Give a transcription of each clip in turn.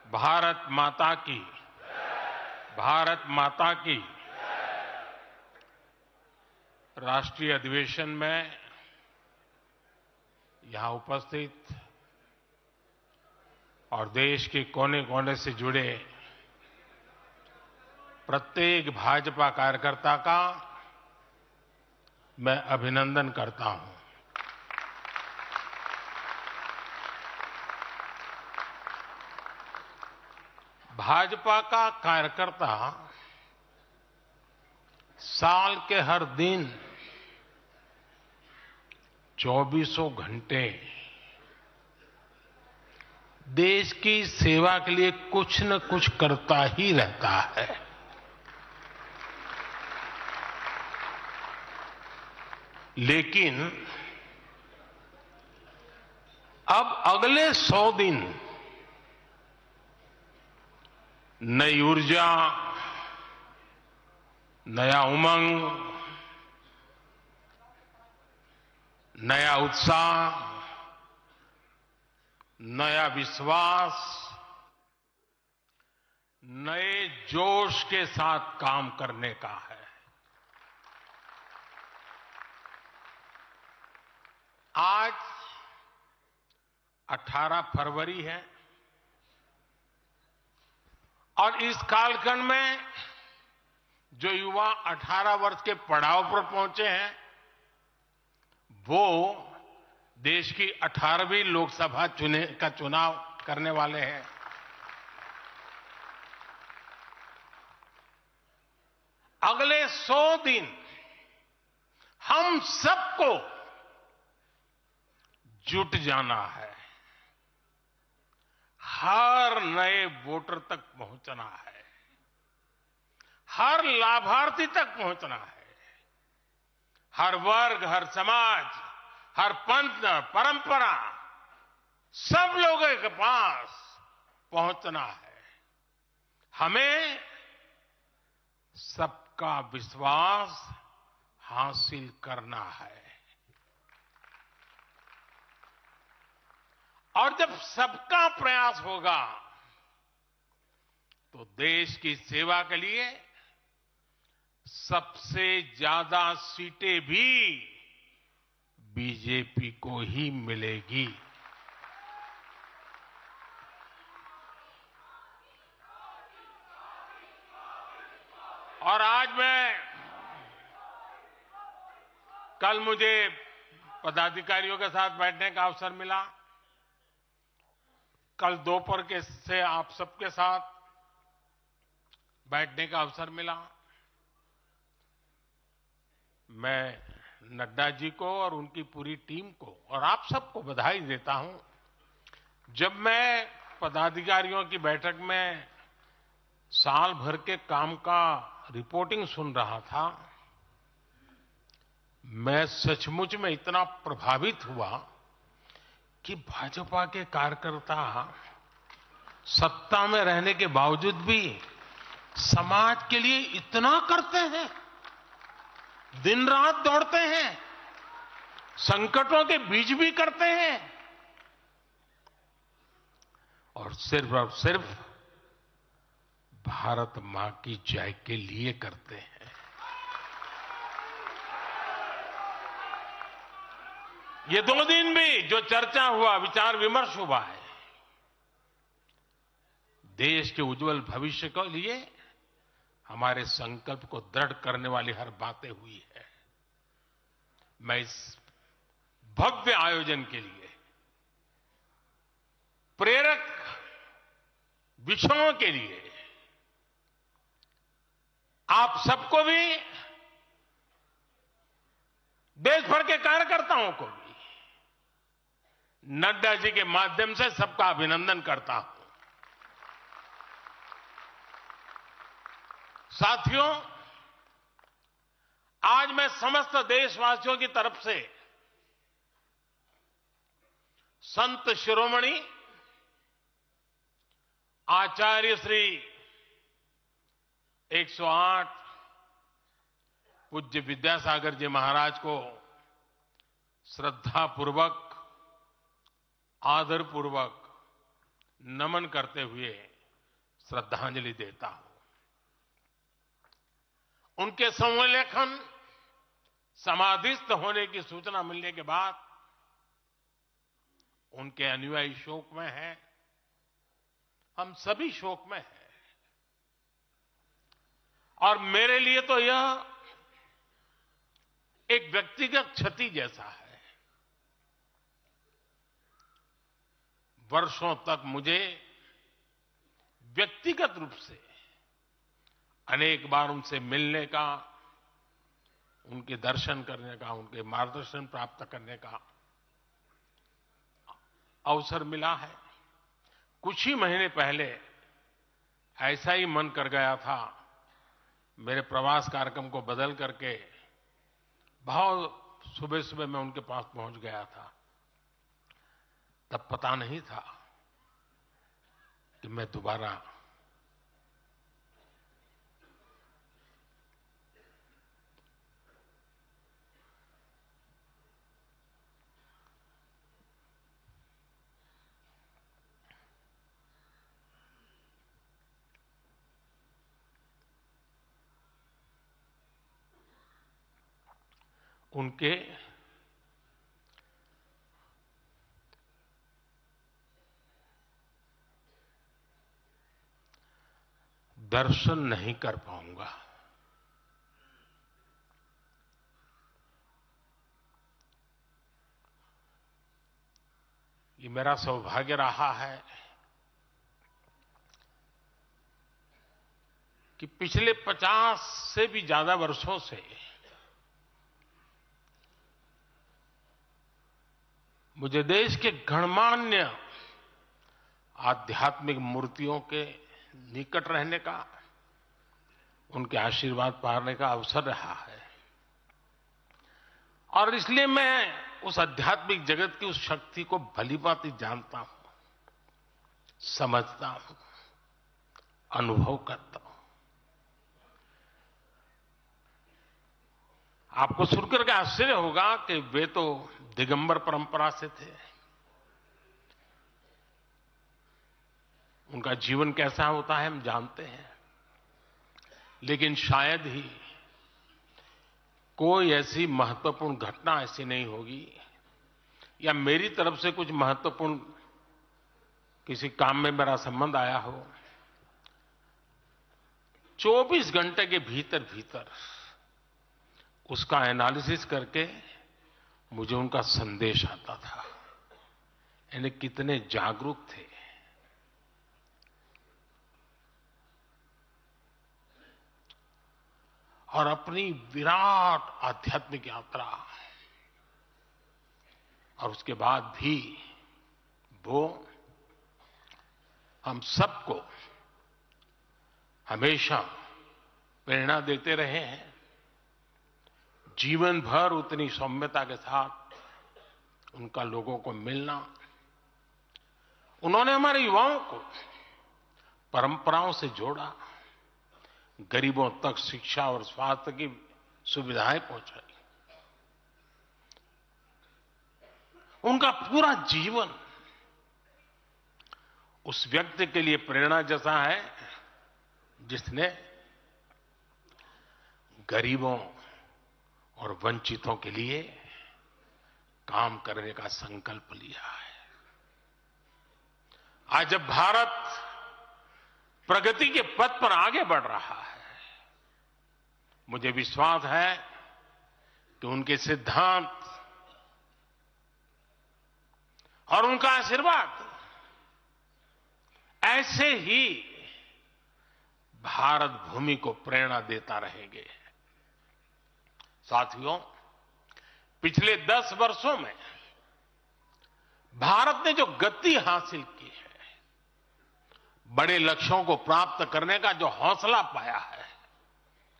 भारत माता की, भारत माता की। राष्ट्रीय अधिवेशन में यहां उपस्थित और देश के कोने कोने से जुड़े प्रत्येक भाजपा कार्यकर्ता का मैं अभिनंदन करता हूं। भाजपा का कार्यकर्ता साल के हर दिन 24 घंटे देश की सेवा के लिए कुछ न कुछ करता ही रहता है। लेकिन अब अगले 100 दिन नई ऊर्जा, नया उमंग, नया उत्साह, नया विश्वास, नए जोश के साथ काम करने का है। आज 18 फरवरी है और इस कालखंड में जो युवा 18 वर्ष के पड़ाव पर पहुंचे हैं वो देश की 18वीं लोकसभा का चुनाव करने वाले हैं। अगले 100 दिन हम सबको जुट जाना है, हर नए वोटर तक पहुंचना है, हर लाभार्थी तक पहुंचना है, हर वर्ग, हर समाज, हर पंथ, परंपरा, सब लोगों के पास पहुंचना है। हमें सबका विश्वास हासिल करना है और जब सबका प्रयास होगा तो देश की सेवा के लिए सबसे ज्यादा सीटें भी बीजेपी को ही मिलेगी। और आज कल मुझे पदाधिकारियों के साथ बैठने का अवसर मिला। कल दोपहर से आप सबके साथ बैठने का अवसर मिला। मैं नड्डा जी को और उनकी पूरी टीम को और आप सबको बधाई देता हूं। जब मैं पदाधिकारियों की बैठक में साल भर के काम का रिपोर्टिंग सुन रहा था, मैं सचमुच में इतना प्रभावित हुआ कि भाजपा के कार्यकर्ता सत्ता में रहने के बावजूद भी समाज के लिए इतना करते हैं, दिन रात दौड़ते हैं, संकटों के बीच भी करते हैं और सिर्फ भारत मां की जय के लिए करते हैं। ये 2 दिन भी जो चर्चा हुआ, विचार विमर्श हुआ है, देश के उज्जवल भविष्य के लिए हमारे संकल्प को दृढ़ करने वाली हर बातें हुई है। मैं इस भव्य आयोजन के लिए, प्रेरक विषयों के लिए आप सबको भी, देश भर के कार्यकर्ताओं को भी नड्डा जी के माध्यम से सबका अभिनंदन करता हूं। साथियों, आज मैं समस्त देशवासियों की तरफ से संत शिरोमणि आचार्य श्री 108 पूज्य विद्यासागर जी महाराज को श्रद्धापूर्वक, आदरपूर्वक नमन करते हुए श्रद्धांजलि देता हूं। उनके संलेखन समाधिस्थ होने की सूचना मिलने के बाद उनके अनुयायी शोक में हैं, हम सभी शोक में हैं। और मेरे लिए तो यह एक व्यक्तिगत क्षति जैसा है। वर्षों तक मुझे व्यक्तिगत रूप से अनेक बार उनसे मिलने का, उनके दर्शन करने का, उनके मार्गदर्शन प्राप्त करने का अवसर मिला है। कुछ ही महीने पहले ऐसा ही मन कर गया था, मेरे प्रवास कार्यक्रम को बदल करके बहुत सुबह सुबह मैं उनके पास पहुंच गया था। तब पता नहीं था कि मैं दोबारा उनके दर्शन नहीं कर पाऊंगा। ये मेरा सौभाग्य रहा है कि पिछले 50 से भी ज्यादा वर्षों से मुझे देश के गणमान्य आध्यात्मिक मूर्तियों के निकट रहने का, उनके आशीर्वाद पाने का अवसर रहा है। और इसलिए मैं उस आध्यात्मिक जगत की उस शक्ति को भलीभांति जानता हूं, समझता हूं, अनुभव करता हूं। आपको सुनकर के आश्चर्य होगा कि वे तो दिगंबर परंपरा से थे। उनका जीवन कैसा होता है हम जानते हैं, लेकिन शायद ही कोई ऐसी महत्वपूर्ण घटना ऐसी नहीं होगी या मेरी तरफ से कुछ महत्वपूर्ण किसी काम में मेरा संबंध आया हो, 24 घंटे के भीतर भीतर उसका एनालिसिस करके मुझे उनका संदेश आता था। यानी कितने जागरूक थे। और अपनी विराट आध्यात्मिक यात्रा और उसके बाद भी वो हम सबको हमेशा प्रेरणा देते रहे हैं। जीवन भर उतनी सौम्यता के साथ उनका लोगों को मिलना, उन्होंने हमारे युवाओं को परंपराओं से जोड़ा, गरीबों तक शिक्षा और स्वास्थ्य की सुविधाएं पहुंचाई। उनका पूरा जीवन उस व्यक्ति के लिए प्रेरणा जैसा है जिसने गरीबों और वंचितों के लिए काम करने का संकल्प लिया है। आज जब भारत प्रगति के पथ पर आगे बढ़ रहा है, मुझे विश्वास है कि उनके सिद्धांत और उनका आशीर्वाद ऐसे ही भारत भूमि को प्रेरणा देता रहेंगे। साथियों, पिछले 10 वर्षों में भारत ने जो गति हासिल की है, बड़े लक्ष्यों को प्राप्त करने का जो हौसला पाया है,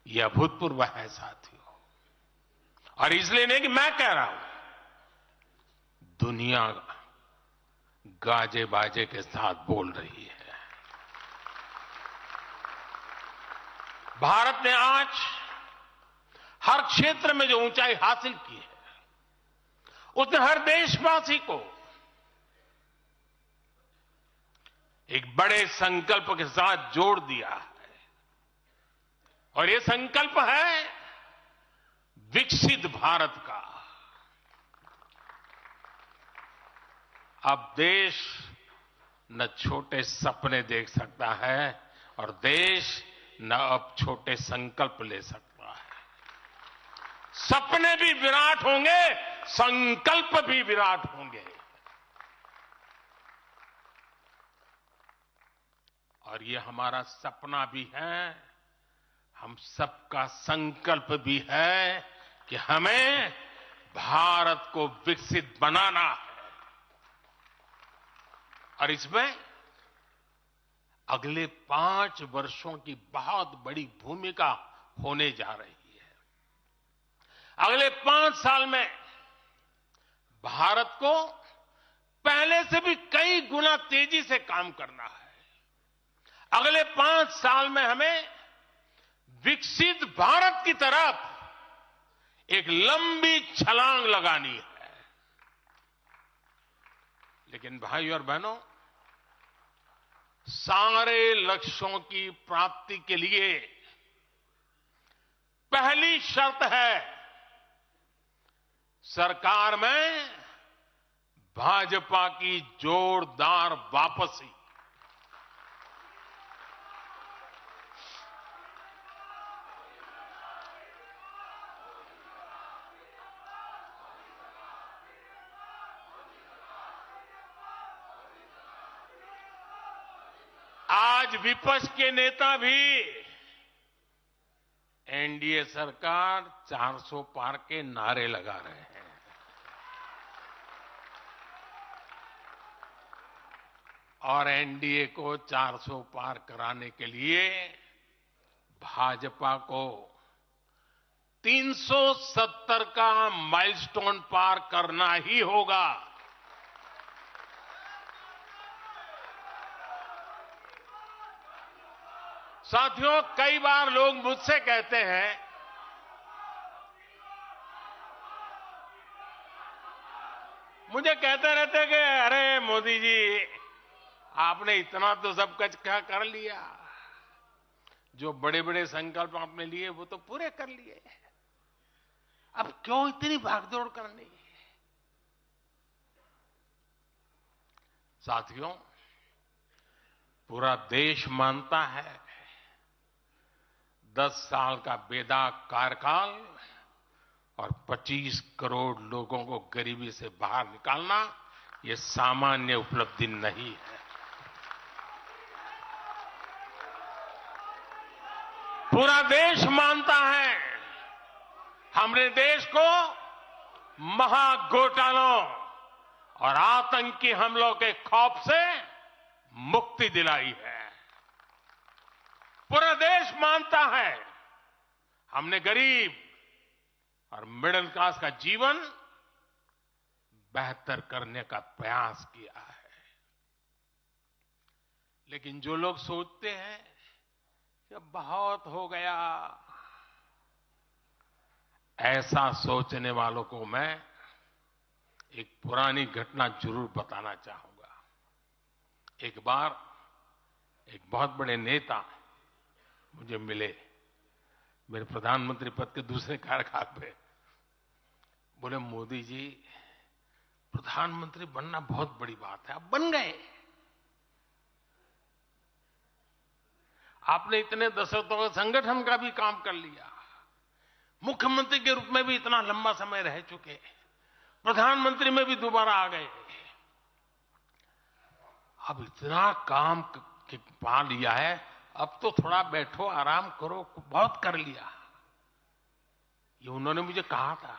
यह अभूतपूर्व है साथियों। और इसलिए नहीं कि मैं कह रहा हूं, दुनिया गाजे बाजे के साथ बोल रही है। भारत ने आज हर क्षेत्र में जो ऊंचाई हासिल की है, उसने हर देशवासी को एक बड़े संकल्प के साथ जोड़ दिया है और ये संकल्प है विकसित भारत का। अब देश न छोटे सपने देख सकता है और देश न अब छोटे संकल्प ले सकता है। सपने भी विराट होंगे, संकल्प भी विराट होंगे। और ये हमारा सपना भी है, हम सबका संकल्प भी है कि हमें भारत को विकसित बनाना है। और इसमें अगले 5 वर्षों की बहुत बड़ी भूमिका होने जा रही है। अगले 5 साल में भारत को पहले से भी कई गुना तेजी से काम करना है। अगले 5 साल में हमें विकसित भारत की तरफ एक लंबी छलांग लगानी है। लेकिन भाई और बहनों, सारे लक्ष्यों की प्राप्ति के लिए पहली शर्त है सरकार में भाजपा की जोरदार वापसी। आज विपक्ष के नेता भी एनडीए सरकार 400 पार के नारे लगा रहे हैं। और एनडीए को 400 पार कराने के लिए भाजपा को 370 का माइलस्टोन पार करना ही होगा। साथियों, कई बार लोग मुझसे कहते हैं मुझे कहते रहते कि अरे मोदी जी, आपने इतना तो सब कुछ क्या कर लिया, जो बड़े बड़े संकल्प आपने लिए वो तो पूरे कर लिए, अब क्यों इतनी भागदौड़ करनी। साथियों, पूरा देश मानता है 10 साल का बेदाग कार्यकाल और 25 करोड़ लोगों को गरीबी से बाहर निकालना ये सामान्य उपलब्धि नहीं है। पूरा देश मानता है हमने देश को महाघोटालों और आतंकी हमलों के खौफ से मुक्ति दिलाई है। पूरा देश मानता है हमने गरीब और मिडिल क्लास का जीवन बेहतर करने का प्रयास किया है। लेकिन जो लोग सोचते हैं कि बहुत हो गया, ऐसा सोचने वालों को मैं एक पुरानी घटना जरूर बताना चाहूंगा। एक बार एक बहुत बड़े नेता मुझे मिले, मेरे प्रधानमंत्री पद के दूसरे कार्यकाल पे। बोले, मोदी जी, प्रधानमंत्री बनना बहुत बड़ी बात है, आप बन गए। आपने इतने दशकों के संगठन का भी काम कर लिया, मुख्यमंत्री के रूप में भी इतना लंबा समय रह चुके, प्रधानमंत्री में भी दोबारा आ गए, अब इतना काम पा लिया है, अब तो थोड़ा बैठो, आराम करो, बहुत कर लिया। ये उन्होंने मुझे कहा था।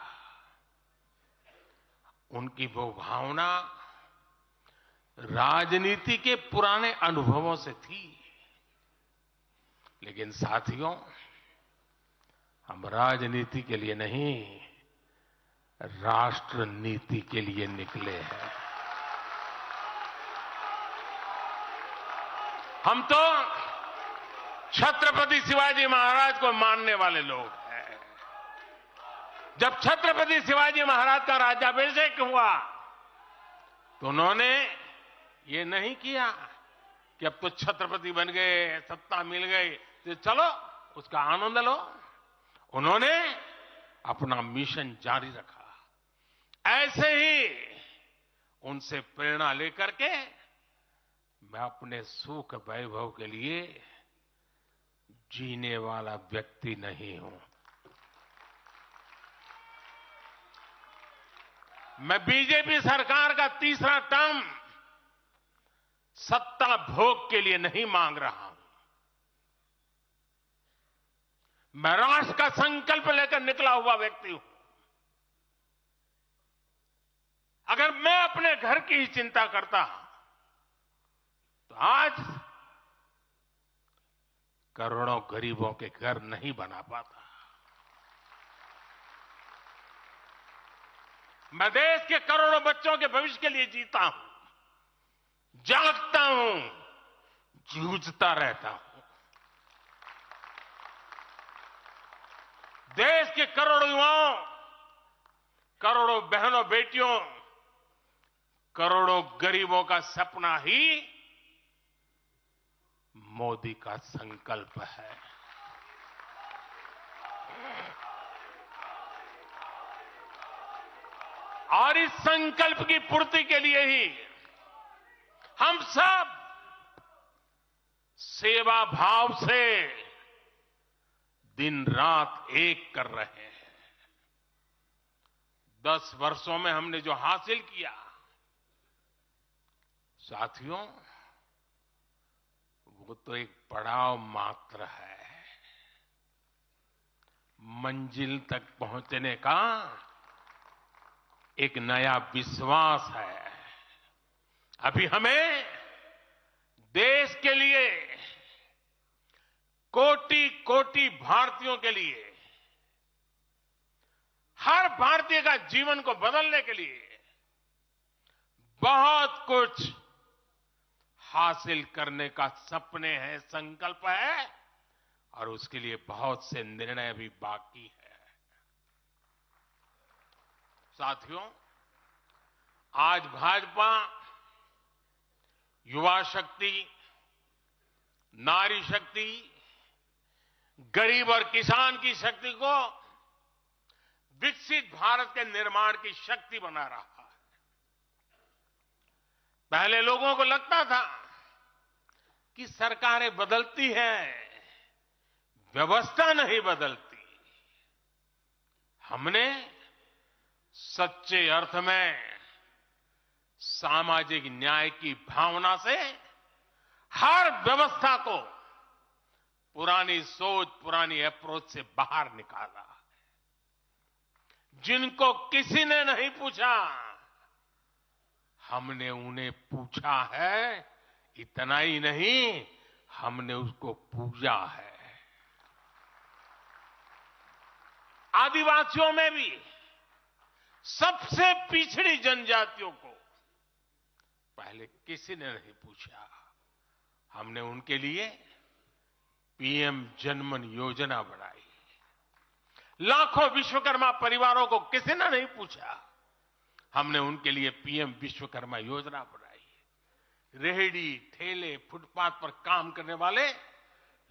उनकी वो भावना राजनीति के पुराने अनुभवों से थी। लेकिन साथियों, हम राजनीति के लिए नहीं, राष्ट्र नीति के लिए निकले हैं। हम तो छत्रपति शिवाजी महाराज को मानने वाले लोग हैं। जब छत्रपति शिवाजी महाराज का राज्याभिषेक हुआ तो उन्होंने ये नहीं किया कि अब तो छत्रपति बन गए, सत्ता मिल गई, तो चलो उसका आनंद लो। उन्होंने अपना मिशन जारी रखा। ऐसे ही उनसे प्रेरणा लेकर के मैं अपने सुख वैभव के लिए जीने वाला व्यक्ति नहीं हूं। मैं बीजेपी सरकार का तीसरा टर्म सत्ता भोग के लिए नहीं मांग रहा हूं। मैं राष्ट्र का संकल्प लेकर निकला हुआ व्यक्ति हूं। अगर मैं अपने घर की ही चिंता करता तो आज करोड़ों गरीबों के घर नहीं बना पाता। मैं देश के करोड़ों बच्चों के भविष्य के लिए जीता हूं, जागता हूं, जूझता रहता हूं। देश के करोड़ों युवाओं, करोड़ों बहनों बेटियों, करोड़ों गरीबों का सपना ही मोदी का संकल्प है। और इस संकल्प की पूर्ति के लिए ही हम सब सेवा भाव से दिन रात एक कर रहे हैं। 10 वर्षों में हमने जो हासिल किया, साथियों, वो तो एक पड़ाव मात्र है। मंजिल तक पहुंचने का एक नया विश्वास है। अभी हमें देश के लिए, कोटि कोटि भारतीयों के लिए, हर भारतीय का जीवन को बदलने के लिए बहुत कुछ हासिल करने का सपने हैं, संकल्प है, और उसके लिए बहुत से निर्णय भी बाकी है। साथियों, आज भाजपा युवा शक्ति, नारी शक्ति, गरीब और किसान की शक्ति को विकसित भारत के निर्माण की शक्ति बना रहा है। पहले लोगों को लगता था कि सरकारें बदलती हैं, व्यवस्था नहीं बदलती। हमने सच्चे अर्थ में सामाजिक न्याय की भावना से हर व्यवस्था को पुरानी सोच, पुरानी अप्रोच से बाहर निकाला। जिनको किसी ने नहीं पूछा, हमने उन्हें पूछा है। इतना ही नहीं, हमने उसको पूजा है। आदिवासियों में भी सबसे पिछड़ी जनजातियों को पहले किसी ने नहीं पूछा। हमने उनके लिए पीएम जनमन योजना बनाई। लाखों विश्वकर्मा परिवारों को किसी ने नहीं पूछा। हमने उनके लिए पीएम विश्वकर्मा योजना बनाई। रेहड़ी, ठेले, फुटपाथ पर काम करने वाले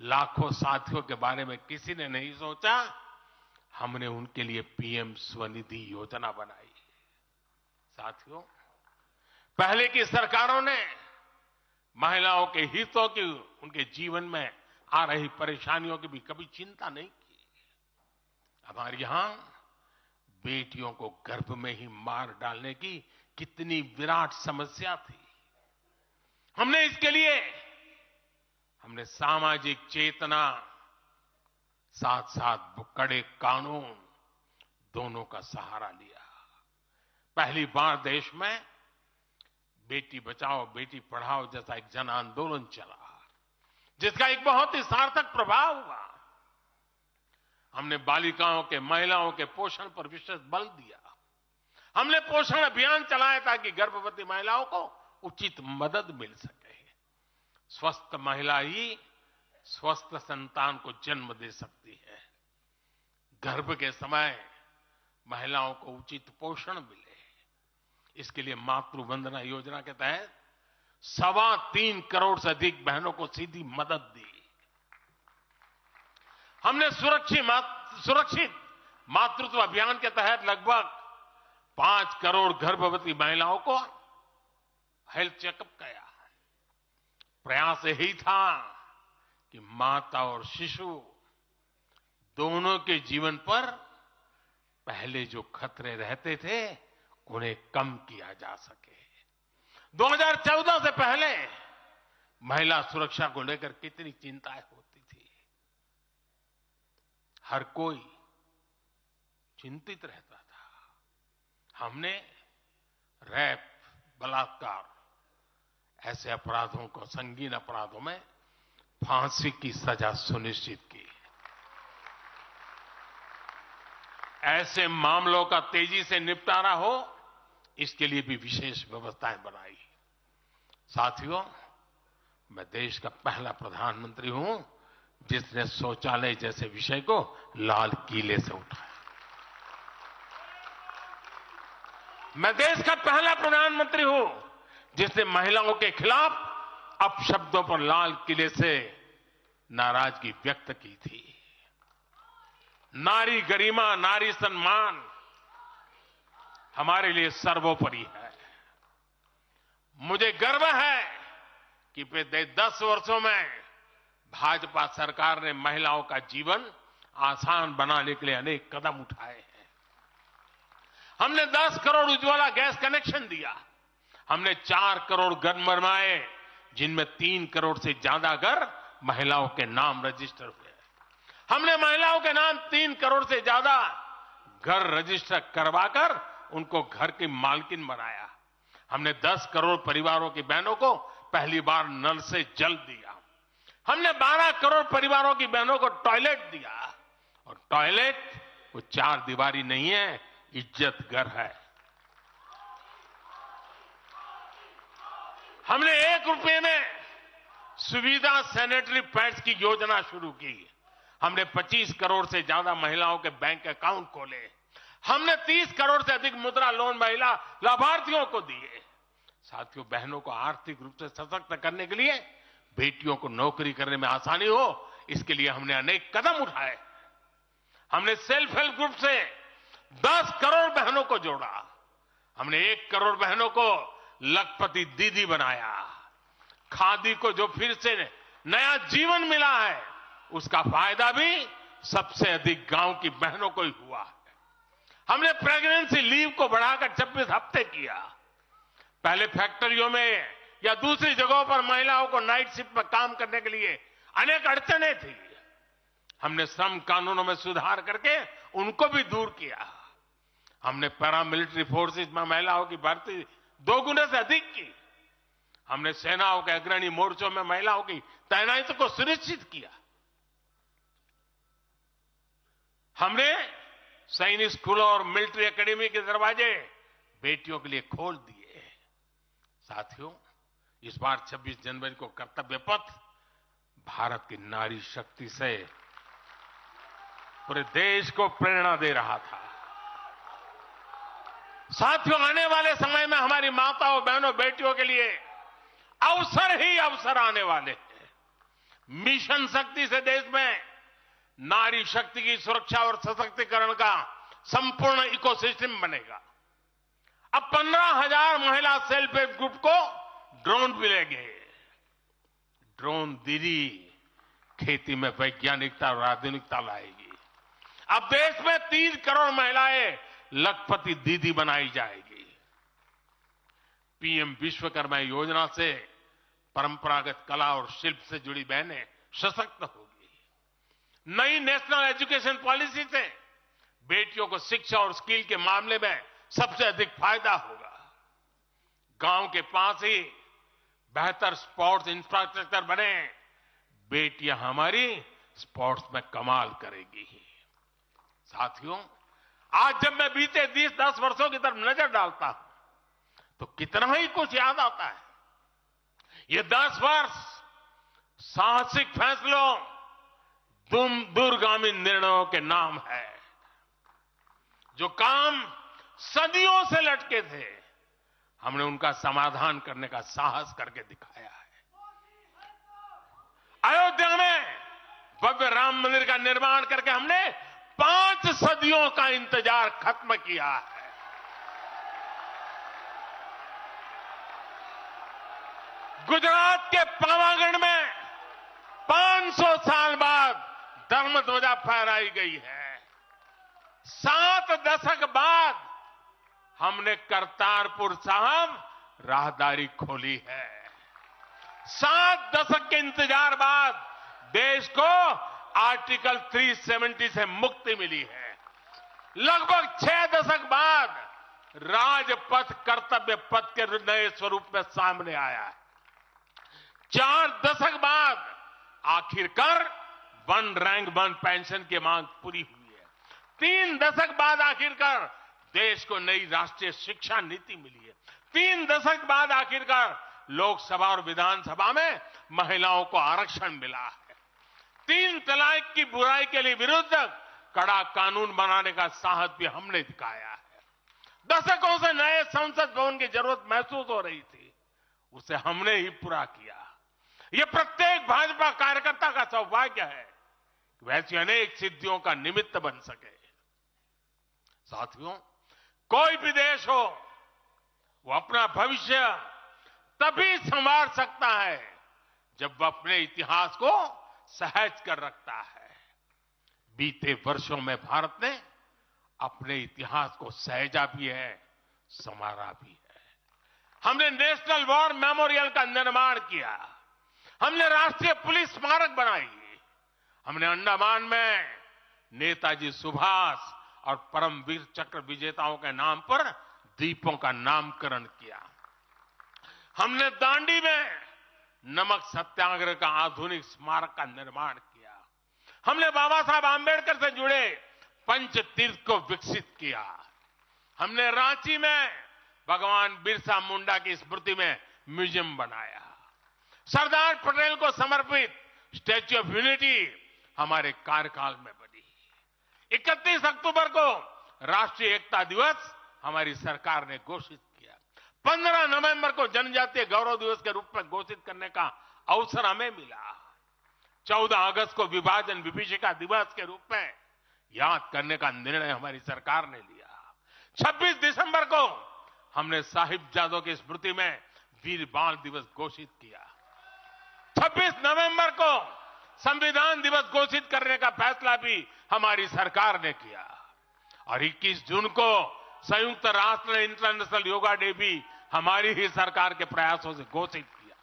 लाखों साथियों के बारे में किसी ने नहीं सोचा। हमने उनके लिए पीएम स्वनिधि योजना बनाई। साथियों, पहले की सरकारों ने महिलाओं के हितों की, उनके जीवन में आ रही परेशानियों की भी कभी चिंता नहीं की। हमारे यहां बेटियों को गर्भ में ही मार डालने की कितनी विराट समस्या थी। हमने इसके लिए सामाजिक चेतना, साथ साथ कड़े कानून, दोनों का सहारा लिया। पहली बार देश में बेटी बचाओ बेटी पढ़ाओ जैसा एक जन आंदोलन चला, जिसका एक बहुत ही सार्थक प्रभाव हुआ। हमने बालिकाओं के, महिलाओं के पोषण पर विशेष बल दिया। हमने पोषण अभियान चलाया ताकि गर्भवती महिलाओं को उचित मदद मिल सके। स्वस्थ महिला ही स्वस्थ संतान को जन्म दे सकती है। गर्भ के समय महिलाओं को उचित पोषण मिले, इसके लिए मातृ वंदना योजना के तहत 3.25 करोड़ से अधिक बहनों को सीधी मदद दी। हमने सुरक्षित मातृत्व अभियान के तहत लगभग 5 करोड़ गर्भवती महिलाओं को हेल्थ चेकअप किया। प्रयास यही था कि माता और शिशु दोनों के जीवन पर पहले जो खतरे रहते थे उन्हें कम किया जा सके। 2014 से पहले महिला सुरक्षा को लेकर कितनी चिंताएं होती थी। हर कोई चिंतित रहता था। हमने रेप, बलात्कार ऐसे अपराधों को, संगीन अपराधों में फांसी की सजा सुनिश्चित की। ऐसे मामलों का तेजी से निपटारा हो, इसके लिए भी विशेष व्यवस्थाएं बनाई। साथियों, मैं देश का पहला प्रधानमंत्री हूं जिसने शौचालय जैसे विषय को लाल किले से उठाया। मैं देश का पहला प्रधानमंत्री हूं जिसने महिलाओं के खिलाफ अपशब्दों पर लाल किले से नाराजगी व्यक्त की थी। नारी गरिमा, नारी सम्मान हमारे लिए सर्वोपरि है। मुझे गर्व है कि पिछले 10 वर्षों में भाजपा सरकार ने महिलाओं का जीवन आसान बनाने के लिए अनेक कदम उठाए हैं। हमने 10 करोड़ उज्ज्वला गैस कनेक्शन दिया। हमने 4 करोड़ घर बनवाए, जिनमें 3 करोड़ से ज्यादा घर महिलाओं के नाम रजिस्टर हुए। हमने महिलाओं के नाम 3 करोड़ से ज्यादा घर रजिस्टर करवाकर उनको घर की मालकिन बनाया। हमने 10 करोड़ परिवारों की बहनों को पहली बार नल से जल दिया। हमने 12 करोड़ परिवारों की बहनों को टॉयलेट दिया। और टॉयलेट वो 4 दीवारी नहीं है, इज्जत घर है। हमने 1 रुपए में सुविधा सैनिटरी पैड्स की योजना शुरू की। हमने 25 करोड़ से ज्यादा महिलाओं के बैंक अकाउंट खोले। हमने 30 करोड़ से अधिक मुद्रा लोन महिला लाभार्थियों को दिए। साथियों, बहनों को आर्थिक रूप से सशक्त करने के लिए, बेटियों को नौकरी करने में आसानी हो, इसके लिए हमने अनेक कदम उठाए। हमने सेल्फ हेल्प ग्रुप से 10 करोड़ बहनों को जोड़ा। हमने 1 करोड़ बहनों को लखपति दीदी बनाया। खादी को जो फिर से नया जीवन मिला है, उसका फायदा भी सबसे अधिक गांव की बहनों को ही हुआ है। हमने प्रेगनेंसी लीव को बढ़ाकर 26 हफ्ते किया। पहले फैक्ट्रियों में या दूसरी जगहों पर महिलाओं को नाइट शिफ्ट में काम करने के लिए अनेक अड़चनें थी। हमने श्रम कानूनों में सुधार करके उनको भी दूर किया। हमने पैरामिलिट्री फोर्सेस में महिलाओं की भर्ती 2 गुने से अधिक की। हमने सेनाओं के अग्रणी मोर्चों में महिलाओं की तैनाती को सुनिश्चित किया। हमने सैनिक स्कूलों और मिलिट्री एकेडमी के दरवाजे बेटियों के लिए खोल दिए। साथियों, इस बार 26 जनवरी को कर्तव्य पथ भारत की नारी शक्ति से पूरे देश को प्रेरणा दे रहा था। साथियों, आने वाले समय में हमारी माताओं, बहनों, बेटियों के लिए अवसर ही अवसर आने वाले हैं। मिशन शक्ति से देश में नारी शक्ति की सुरक्षा और सशक्तिकरण का संपूर्ण इकोसिस्टम बनेगा। अब 15,000 महिला सेल्फ हेल्प ग्रुप को ड्रोन मिलेंगे। ड्रोन दीदी खेती में वैज्ञानिकता और आधुनिकता लाएगी। अब देश में 3 करोड़ महिलाएं लखपति दीदी बनाई जाएगी। पीएम विश्वकर्मा योजना से परंपरागत कला और शिल्प से जुड़ी बहनें सशक्त होगी। नई नेशनल एजुकेशन पॉलिसी से बेटियों को शिक्षा और स्किल के मामले में सबसे अधिक फायदा होगा। गांव के पास ही बेहतर स्पोर्ट्स इंफ्रास्ट्रक्चर बने, बेटियां हमारी स्पोर्ट्स में कमाल करेगी। साथियों, आज जब मैं बीते 10 वर्षों की तरफ नजर डालता हूं तो कितना ही कुछ याद आता है। ये 10 वर्ष साहसिक फैसलों, दूरगामी निर्णयों के नाम है। जो काम सदियों से लटके थे, हमने उनका समाधान करने का साहस करके दिखाया है। अयोध्या में भव्य राम मंदिर का निर्माण करके हमने 5 सदियों का इंतजार खत्म किया है। गुजरात के पावागढ़ में 500 साल बाद धर्म ध्वजा फहराई गई है। 7 दशक बाद हमने करतारपुर साहिब राहदारी खोली है। 7 दशक के इंतजार बाद देश को आर्टिकल 370 से मुक्ति मिली है। लगभग 6 दशक बाद राजपथ कर्तव्य पथ के नए स्वरूप में सामने आया है। 4 दशक बाद आखिरकार 1 रैंक 1 पेंशन की मांग पूरी हुई है। 3 दशक बाद आखिरकार देश को नई राष्ट्रीय शिक्षा नीति मिली है। 3 दशक बाद आखिरकार लोकसभा और विधानसभा में महिलाओं को आरक्षण मिला है। 3 तलाक की बुराई के लिए विरुद्ध कड़ा कानून बनाने का साहस भी हमने दिखाया है। दशकों से नए संसद भवन की जरूरत महसूस हो रही थी, उसे हमने ही पूरा किया। यह प्रत्येक भाजपा कार्यकर्ता का सौभाग्य है कि वैसी अनेक सिद्धियों का निमित्त बन सके। साथियों, कोई भी देश हो, वो अपना भविष्य तभी संवार सकता है जब वह अपने इतिहास को सहज कर रखता है। बीते वर्षों में भारत ने अपने इतिहास को सहेजा भी है, संवारा भी है। हमने नेशनल वॉर मेमोरियल का निर्माण किया। हमने राष्ट्रीय पुलिस स्मारक बनाई। हमने अंडमान में नेताजी सुभाष और परमवीर चक्र विजेताओं के नाम पर द्वीपों का नामकरण किया। हमने दांडी में नमक सत्याग्रह का आधुनिक स्मारक का निर्माण किया। हमने बाबा साहब आंबेडकर से जुड़े पंच तीर्थ को विकसित किया। हमने रांची में भगवान बिरसा मुंडा की स्मृति में म्यूजियम बनाया। सरदार पटेल को समर्पित स्टैच्यू ऑफ यूनिटी हमारे कार्यकाल में बनी। 31 अक्टूबर को राष्ट्रीय एकता दिवस हमारी सरकार ने घोषित किया। 15 नवंबर को जनजातीय गौरव दिवस के रूप में घोषित करने का अवसर हमें मिला। 14 अगस्त को विभाजन विभीषिका दिवस के रूप में याद करने का निर्णय हमारी सरकार ने लिया। 26 दिसंबर को हमने साहिबजादों की स्मृति में वीर बाल दिवस घोषित किया। 26 नवंबर को संविधान दिवस घोषित करने का फैसला भी हमारी सरकार ने किया और 21 जून को संयुक्त राष्ट्र इंटरनेशनल योगा डे भी हमारी ही सरकार के प्रयासों से घोषित किया।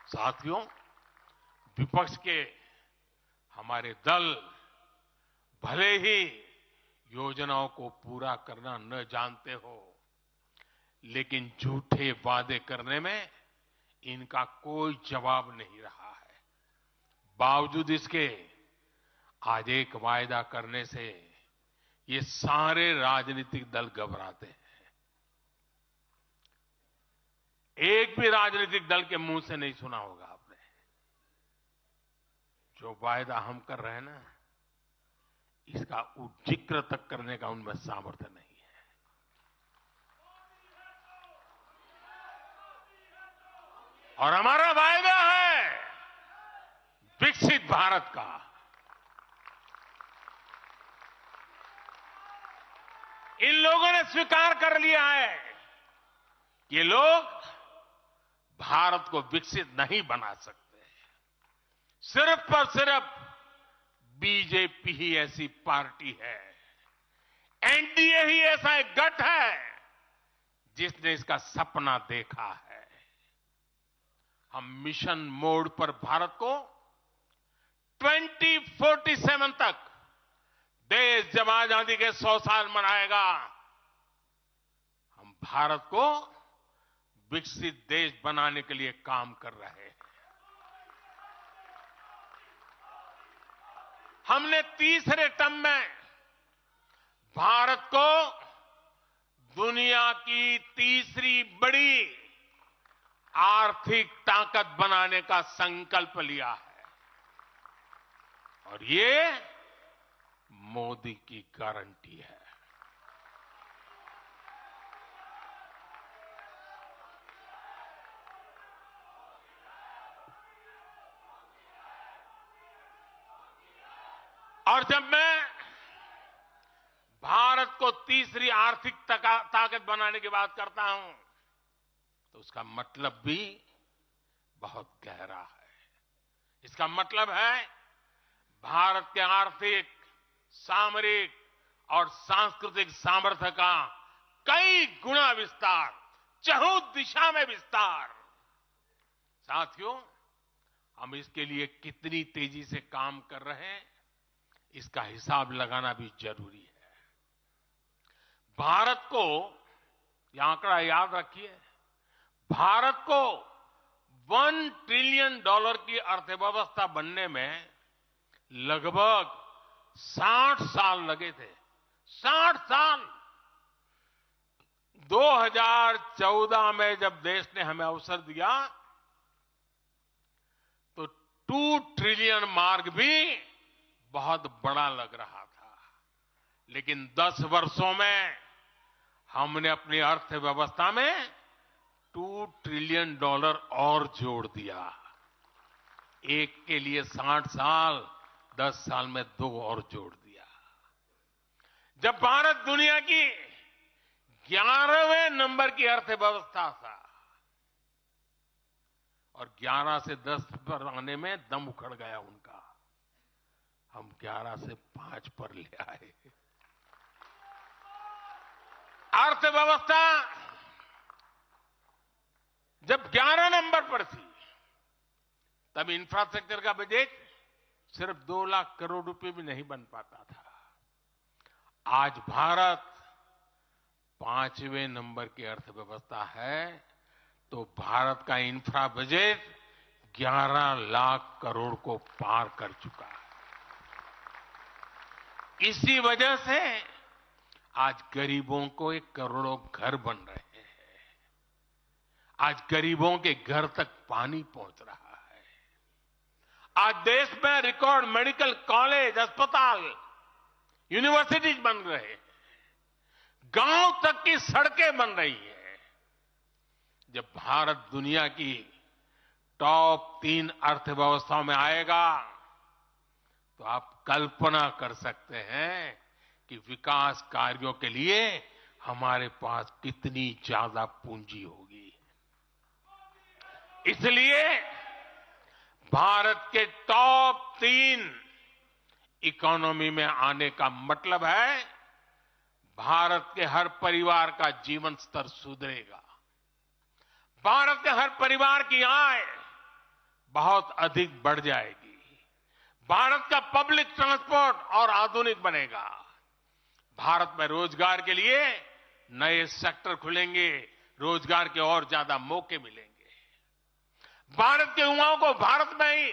साथियों, विपक्ष के हमारे दल भले ही योजनाओं को पूरा करना न जानते हो, लेकिन झूठे वादे करने में इनका कोई जवाब नहीं रहा है। बावजूद इसके आज एक वायदा करने से ये सारे राजनीतिक दल घबराते हैं। एक भी राजनीतिक दल के मुंह से नहीं सुना होगा आपने। जो वायदा हम कर रहे हैं ना, इसका जिक्र तक करने का उनमें सामर्थ्य नहीं है। और हमारा वायदा है विकसित भारत का। इन लोगों ने स्वीकार कर लिया है कि ये लोग भारत को विकसित नहीं बना सकते। सिर्फ और सिर्फ बीजेपी ही ऐसी पार्टी है, एनडीए ही ऐसा एक गठ है जिसने इसका सपना देखा है। हम मिशन मोड पर भारत को 2047 तक देश जब आजादी के 100 साल मनाएगा, हम भारत को विकसित देश बनाने के लिए काम कर रहे हैं। हमने तीसरे टर्म में भारत को दुनिया की तीसरी बड़ी आर्थिक ताकत बनाने का संकल्प लिया है और ये मोदी की गारंटी है। और जब मैं भारत को तीसरी आर्थिक ताकत बनाने की बात करता हूं तो उसका मतलब भी बहुत गहरा है। इसका मतलब है भारत के आर्थिक, सामरिक और सांस्कृतिक सामर्थ्य का कई गुना विस्तार, चहुं दिशा में विस्तार। साथियों, हम इसके लिए कितनी तेजी से काम कर रहे हैं, इसका हिसाब लगाना भी जरूरी है। भारत को, यह आंकड़ा याद रखिए, भारत को $1 ट्रिलियन की अर्थव्यवस्था बनने में लगभग 60 साल लगे थे। 60 साल। 2014 में जब देश ने हमें अवसर दिया तो 2 ट्रिलियन मार्क भी बहुत बड़ा लग रहा था, लेकिन 10 वर्षों में हमने अपनी अर्थव्यवस्था में $2 ट्रिलियन और जोड़ दिया। एक के लिए 60 साल, 10 साल में 2 और जोड़ दिया। जब भारत दुनिया की 11वें नंबर की अर्थव्यवस्था था और 11 से 10 पर आने में दम उखड़ गया उनका, हम 11 से 5 पर ले आए। अर्थव्यवस्था जब 11 नंबर पर थी तब इंफ्रास्ट्रक्चर का बजट सिर्फ 2 लाख करोड़ रुपए भी नहीं बन पाता था। आज भारत 5वें नंबर की अर्थव्यवस्था है तो भारत का इंफ्रा बजट 11 लाख करोड़ को पार कर चुका है। इसी वजह से आज गरीबों को 1 करोड़ों घर बन रहे हैं। आज गरीबों के घर तक पानी पहुंच रहा है। आज देश में रिकॉर्ड मेडिकल कॉलेज, अस्पताल, यूनिवर्सिटीज बन रहे हैं। गांव तक की सड़कें बन रही हैं। जब भारत दुनिया की टॉप 3 अर्थव्यवस्थाओं में आएगा तो आप कल्पना कर सकते हैं कि विकास कार्यों के लिए हमारे पास कितनी ज्यादा पूंजी होगी। इसलिए भारत के टॉप 3 इकोनॉमी में आने का मतलब है भारत के हर परिवार का जीवन स्तर सुधरेगा। भारत के हर परिवार की आय बहुत अधिक बढ़ जाएगी। भारत का पब्लिक ट्रांसपोर्ट और आधुनिक बनेगा। भारत में रोजगार के लिए नए सेक्टर खुलेंगे, रोजगार के और ज्यादा मौके मिलेंगे। भारत के युवाओं को भारत में ही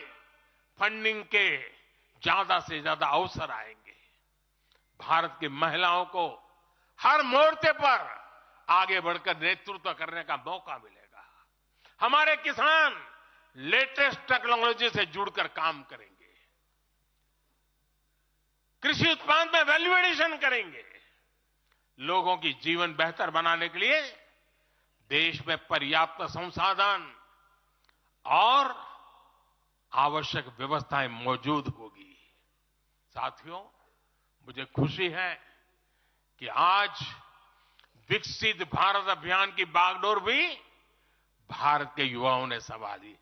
फंडिंग के ज्यादा से ज्यादा अवसर आएंगे। भारत की महिलाओं को हर मोर्चे पर आगे बढ़कर नेतृत्व करने का मौका मिलेगा। हमारे किसान लेटेस्ट टेक्नोलॉजी से जुड़कर काम करेंगे। कृषि उत्पाद में वैल्यू एडिशन करेंगे। लोगों की जीवन बेहतर बनाने के लिए देश में पर्याप्त संसाधन और आवश्यक व्यवस्थाएं मौजूद होगी। साथियों, मुझे खुशी है कि आज विकसित भारत अभियान की बागडोर भी भारत के युवाओं ने संभाली है।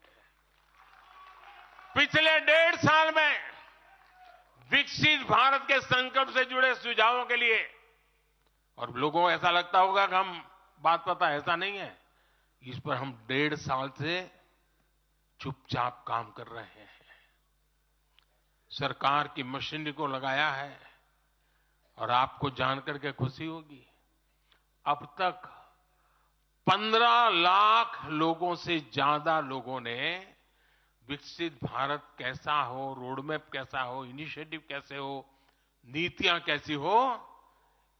पिछले 1.5 साल में विकसित भारत के संकल्प से जुड़े सुझावों के लिए, और लोगों को ऐसा लगता होगा कि हम बात पता, ऐसा नहीं है। इस पर हम 1.5 साल से चुपचाप काम कर रहे हैं। सरकार की मशीनरी को लगाया है और आपको जानकर के खुशी होगी, अब तक 15 लाख लोगों से ज्यादा लोगों ने विकसित भारत कैसा हो, रोडमैप कैसा हो, इनिशिएटिव कैसे हो, नीतियां कैसी हो,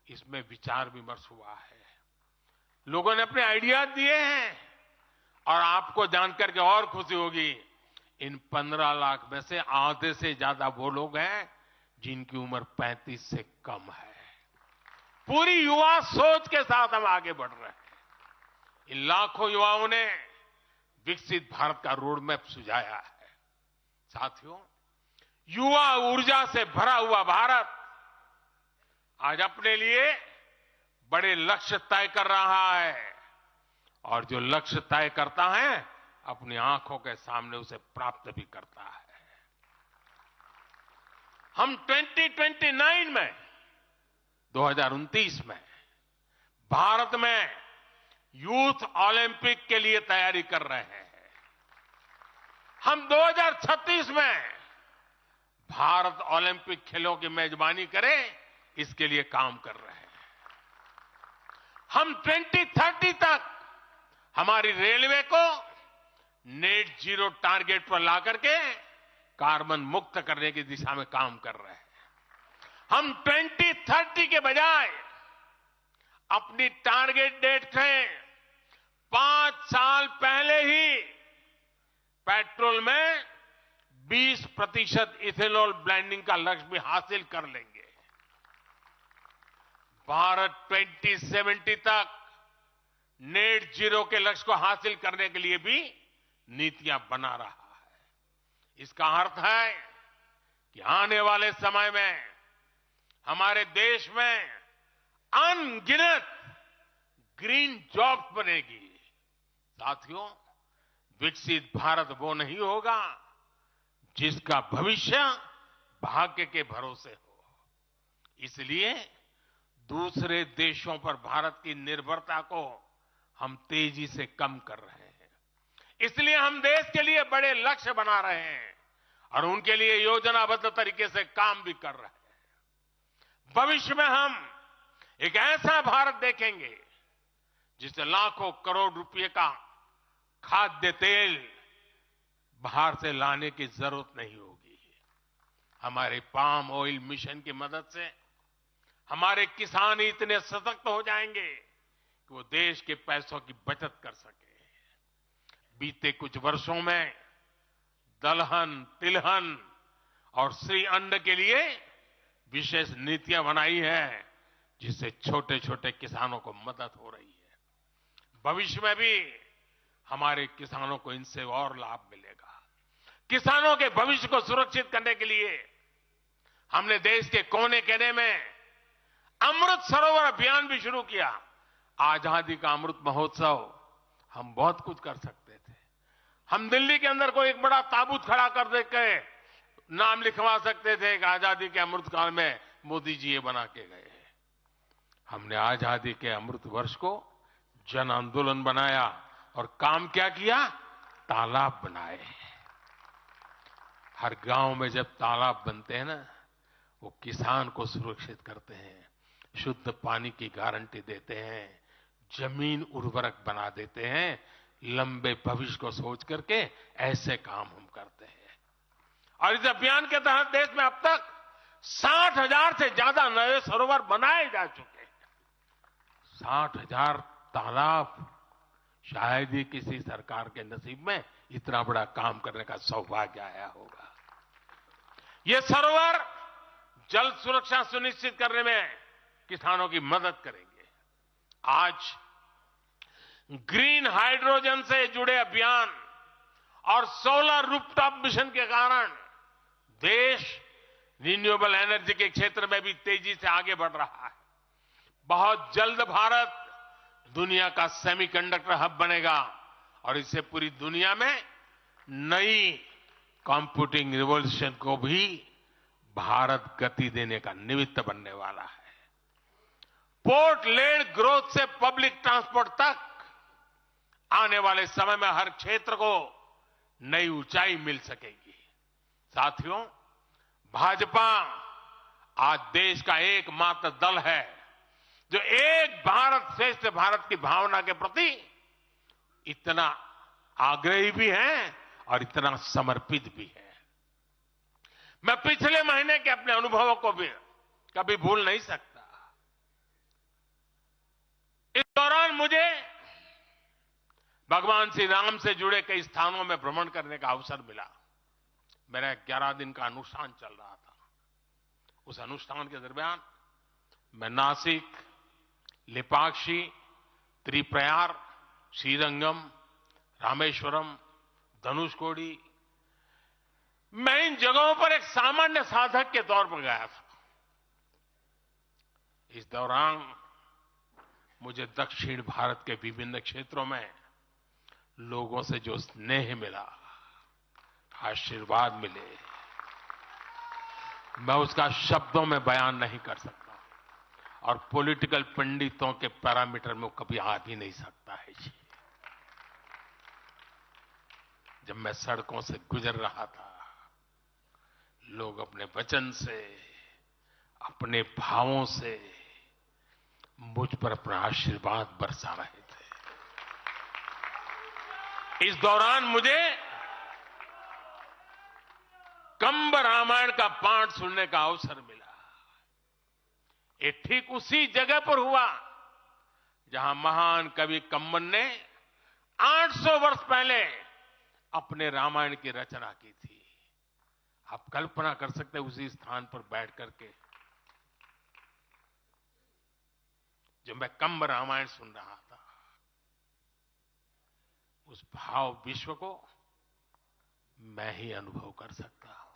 इसमें विचार विमर्श हुआ है। लोगों ने अपने आइडियाज दिए हैं और आपको जानकर के और खुशी होगी, इन 15 लाख में से आधे से ज्यादा वो लोग हैं जिनकी उम्र 35 से कम है। पूरी युवा सोच के साथ हम आगे बढ़ रहे हैं। इन लाखों युवाओं ने विकसित भारत का रोड मैप सुझाया है। साथियों, युवा ऊर्जा से भरा हुआ भारत आज अपने लिए बड़े लक्ष्य तय कर रहा है और जो लक्ष्य तय करता है अपनी आंखों के सामने उसे प्राप्त भी करता है। हम 2029 में 2029 में भारत में यूथ ओलंपिक के लिए तैयारी कर रहे हैं। हम 2036 में भारत ओलंपिक खेलों की मेजबानी करे इसके लिए काम कर रहे हैं। हम 2030 तक हमारी रेलवे को नेट जीरो टारगेट पर ला करके कार्बन मुक्त करने की दिशा में काम कर रहे हैं। हम 2030 के बजाय अपनी टारगेट डेट से 5 साल पहले ही पेट्रोल में 20% इथेनॉल ब्लेंडिंग का लक्ष्य भी हासिल कर लेंगे। भारत 2070 तक नेट जीरो के लक्ष्य को हासिल करने के लिए भी नीतियां बना रहा है। इसका अर्थ है कि आने वाले समय में हमारे देश में अनगिनत ग्रीन जॉब्स बनेगी। साथियों, विकसित भारत वो नहीं होगा जिसका भविष्य भाग्य के भरोसे हो। इसलिए दूसरे देशों पर भारत की निर्भरता को हम तेजी से कम कर रहे हैं। इसलिए हम देश के लिए बड़े लक्ष्य बना रहे हैं और उनके लिए योजनाबद्ध तरीके से काम भी कर रहे हैं। भविष्य में हम एक ऐसा भारत देखेंगे जिससे लाखों करोड़ रुपए का खाद्य तेल बाहर से लाने की जरूरत नहीं होगी। हमारे पाम ऑयल मिशन की मदद से हमारे किसान इतने सशक्त हो जाएंगे कि वो देश के पैसों की बचत कर सके। बीते कुछ वर्षों में दलहन, तिलहन और श्री अन्न के लिए विशेष नीतियां बनाई है जिससे छोटे छोटे किसानों को मदद हो रही है। भविष्य में भी हमारे किसानों को इनसे और लाभ मिलेगा। किसानों के भविष्य को सुरक्षित करने के लिए हमने देश के कोने कोने में अमृत सरोवर अभियान भी शुरू किया। आजादी का अमृत महोत्सव हम बहुत कुछ कर सकते थे। हम दिल्ली के अंदर कोई एक बड़ा ताबूत खड़ा कर दे के नाम लिखवा सकते थे कि आजादी के अमृत काल में मोदी जी ये बना के गए। हमने आजादी के अमृत वर्ष को जन आंदोलन बनाया और काम क्या किया? तालाब बनाए। हर गांव में जब तालाब बनते हैं ना, वो किसान को सुरक्षित करते हैं, शुद्ध पानी की गारंटी देते हैं, जमीन उर्वरक बना देते हैं। लंबे भविष्य को सोच करके ऐसे काम हम करते हैं। और इस अभियान के तहत देश में अब तक 60,000 से ज्यादा नए सरोवर बनाए जा चुके हैं। 60,000 तालाब, शायद ही किसी सरकार के नसीब में इतना बड़ा काम करने का सौभाग्य आया होगा। ये सरोवर जल सुरक्षा सुनिश्चित करने में किसानों की मदद करेंगे। आज ग्रीन हाइड्रोजन से जुड़े अभियान और सोलर रूफटॉप मिशन के कारण देश रिन्यूएबल एनर्जी के क्षेत्र में भी तेजी से आगे बढ़ रहा है। बहुत जल्द भारत दुनिया का सेमीकंडक्टर हब बनेगा और इससे पूरी दुनिया में नई कंप्यूटिंग रिवॉल्यूशन को भी भारत गति देने का निमित्त बनने वाला है। पोर्ट लेड ग्रोथ से पब्लिक ट्रांसपोर्ट तक आने वाले समय में हर क्षेत्र को नई ऊंचाई मिल सकेगी। साथियों, भाजपा आज देश का एकमात्र दल है जो एक भारत श्रेष्ठ भारत की भावना के प्रति इतना आग्रही भी है और इतना समर्पित भी है। मैं पिछले महीने के अपने अनुभवों को भी कभी भूल नहीं सकता। इस दौरान मुझे भगवान श्री राम से जुड़े कई स्थानों में भ्रमण करने का अवसर मिला। मेरा 11 दिन का अनुष्ठान चल रहा था। उस अनुष्ठान के दरमियान मैं नासिक, लेपाक्षी, त्रिप्रयार, श्रीरंगम, रामेश्वरम, धनुषकोडी मैं इन जगहों पर एक सामान्य साधक के तौर पर गया था। इस दौरान मुझे दक्षिण भारत के विभिन्न क्षेत्रों में लोगों से जो स्नेह मिला, आशीर्वाद मिले, मैं उसका शब्दों में बयान नहीं कर सकता और पॉलिटिकल पंडितों के पैरामीटर में कभी आ भी नहीं सकता है जी। जब मैं सड़कों से गुजर रहा था, लोग अपने वचन से, अपने भावों से मुझ पर अपना आशीर्वाद बरसा रहे थे। इस दौरान मुझे कंब रामायण का पाठ सुनने का अवसर मिला। ये ठीक उसी जगह पर हुआ जहां महान कवि कंबन ने 800 वर्ष पहले अपने रामायण की रचना की थी। आप कल्पना कर सकते हैं उसी स्थान पर बैठ करके जो मैं कंब रामायण सुन रहा था, उस भाव विश्व को मैं ही अनुभव कर सकता हूं।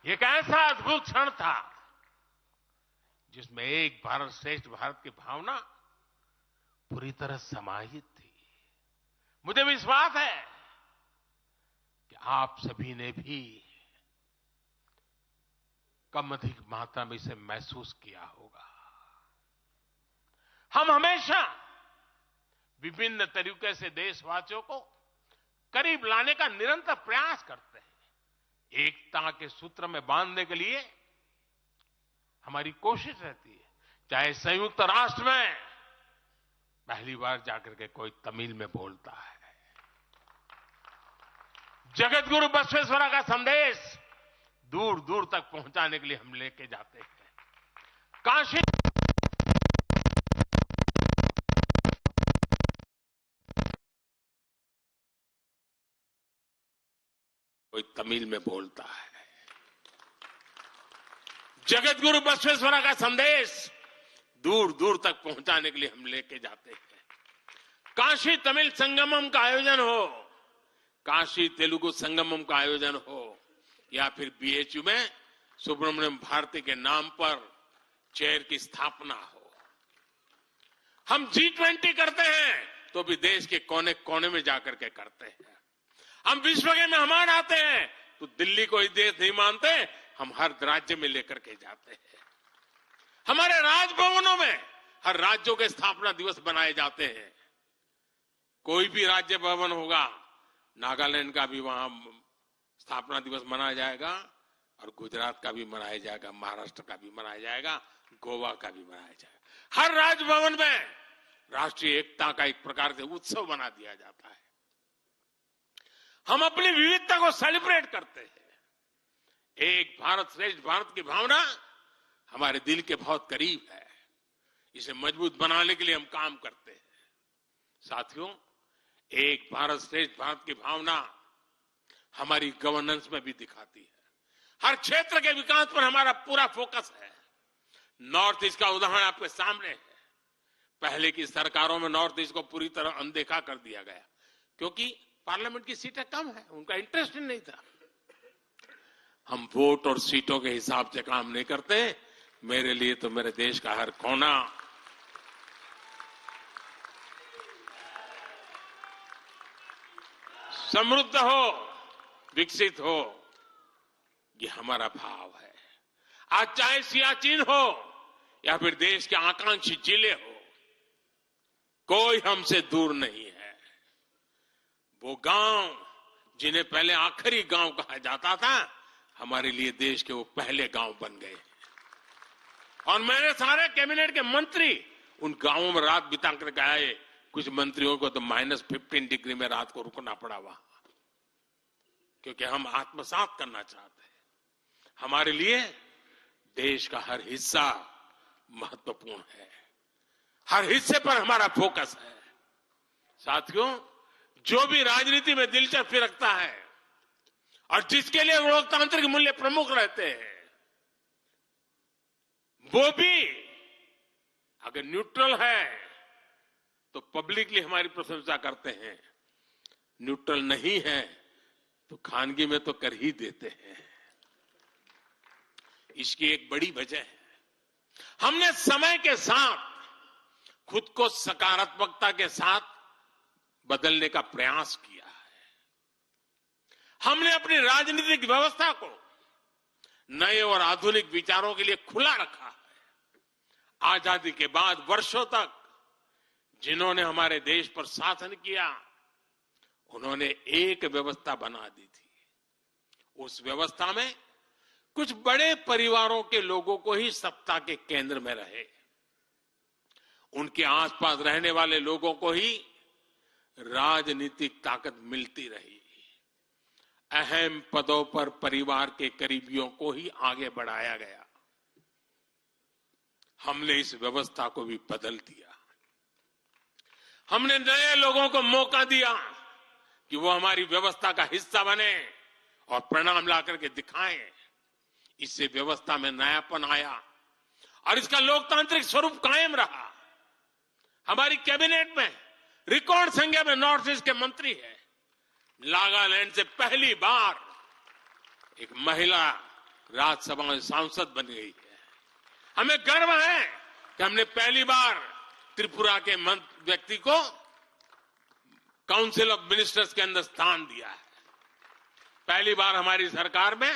एक ऐसा अद्भुत क्षण था जिसमें एक भारत श्रेष्ठ भारत की भावना पूरी तरह समाहित थी। मुझे विश्वास है कि आप सभी ने भी कम अधिक मात्रा में इसे महसूस किया होगा। हम हमेशा विभिन्न तरीके से देशवासियों को करीब लाने का निरंतर प्रयास करते हैं। एकता के सूत्र में बांधने के लिए हमारी कोशिश रहती है। चाहे संयुक्त राष्ट्र में पहली बार जाकर के कोई तमिल में बोलता है, जगत गुरु बसवेश्वरा का संदेश दूर दूर तक पहुंचाने के लिए हम लेके जाते हैं। काशी कोई तमिल में बोलता है, जगत गुरु बसवेश्वरा का संदेश दूर दूर तक पहुंचाने के लिए हम लेके जाते हैं। काशी तमिल संगमम का आयोजन हो, काशी तेलुगु संगमम का आयोजन हो, या फिर बीएचयू में सुब्रमण्यम भारती के नाम पर चेयर की स्थापना हो। हम G20 करते हैं तो भी देश के कोने कोने में जाकर के करते हैं। हम विश्व के मेहमान आते हैं तो दिल्ली को ही देश नहीं मानते, हम हर राज्य में लेकर के जाते हैं। हमारे राजभवनों में हर राज्यों के स्थापना दिवस बनाए जाते हैं। कोई भी राज्य भवन होगा, नागालैंड का भी वहां स्थापना दिवस मनाया जाएगा और गुजरात का भी मनाया जाएगा, महाराष्ट्र का भी मनाया जाएगा, गोवा का भी मनाया जाएगा। हर राजभवन में राष्ट्रीय एकता का एक प्रकार से उत्सव बना दिया जाता है। हम अपनी विविधता को सेलिब्रेट करते हैं। एक भारत श्रेष्ठ भारत की भावना हमारे दिल के बहुत करीब है। इसे मजबूत बनाने के लिए हम काम करते हैं। साथियों, एक भारत श्रेष्ठ भारत की भावना हमारी गवर्नेंस में भी दिखाती है। हर क्षेत्र के विकास पर हमारा पूरा फोकस है। नॉर्थ ईस्ट का उदाहरण आपके सामने है। पहले की सरकारों में नॉर्थ ईस्ट को पूरी तरह अनदेखा कर दिया गया क्योंकि पार्लियामेंट की सीटें कम है, उनका इंटरेस्ट ही नहीं था। हम वोट और सीटों के हिसाब से काम नहीं करते। मेरे लिए तो मेरे देश का हर कोना समृद्ध हो, विकसित हो, ये हमारा भाव है। आज चाहे सियाचिन हो या फिर देश के आकांक्षी जिले हो, कोई हमसे दूर नहीं है। वो गांव जिन्हें पहले आखिरी गांव कहा जाता था, हमारे लिए देश के वो पहले गांव बन गए। और मेरे सारे कैबिनेट के मंत्री उन गांवों में रात बिता कर आए। कुछ मंत्रियों को तो -15 डिग्री में रात को रुकना पड़ा वहां, क्योंकि हम आत्मसात करना चाहते हैं। हमारे लिए देश का हर हिस्सा महत्वपूर्ण है। हर हिस्से पर हमारा फोकस है। साथियों, जो भी राजनीति में दिलचस्पी रखता है और जिसके लिए लोकतांत्रिक मूल्य प्रमुख रहते हैं, वो भी अगर न्यूट्रल है तो पब्लिकली हमारी प्रशंसा करते हैं। न्यूट्रल नहीं है तो खानगी में तो कर ही देते हैं। इसकी एक बड़ी वजह है, हमने समय के साथ खुद को सकारात्मकता के साथ बदलने का प्रयास किया है। हमने अपनी राजनीतिक व्यवस्था को नए और आधुनिक विचारों के लिए खुला रखा है। आजादी के बाद वर्षों तक जिन्होंने हमारे देश पर शासन किया, उन्होंने एक व्यवस्था बना दी थी। उस व्यवस्था में कुछ बड़े परिवारों के लोगों को ही सत्ता के केंद्र में रहे, उनके आसपास रहने वाले लोगों को ही राजनीतिक ताकत मिलती रही। अहम पदों पर परिवार के करीबियों को ही आगे बढ़ाया गया। हमने इस व्यवस्था को भी बदल दिया। हमने नए लोगों को मौका दिया कि वो हमारी व्यवस्था का हिस्सा बने और परिणाम ला करके दिखाएं। इससे व्यवस्था में नयापन आया और इसका लोकतांत्रिक स्वरूप कायम रहा। हमारी कैबिनेट में रिकॉर्ड संख्या में नॉर्थ ईस्ट के मंत्री हैं। नागालैंड से पहली बार एक महिला राज्यसभा में सांसद बन गई है। हमें गर्व है कि हमने पहली बार त्रिपुरा के व्यक्ति को काउंसिल ऑफ मिनिस्टर्स के अंदर स्थान दिया है। पहली बार हमारी सरकार में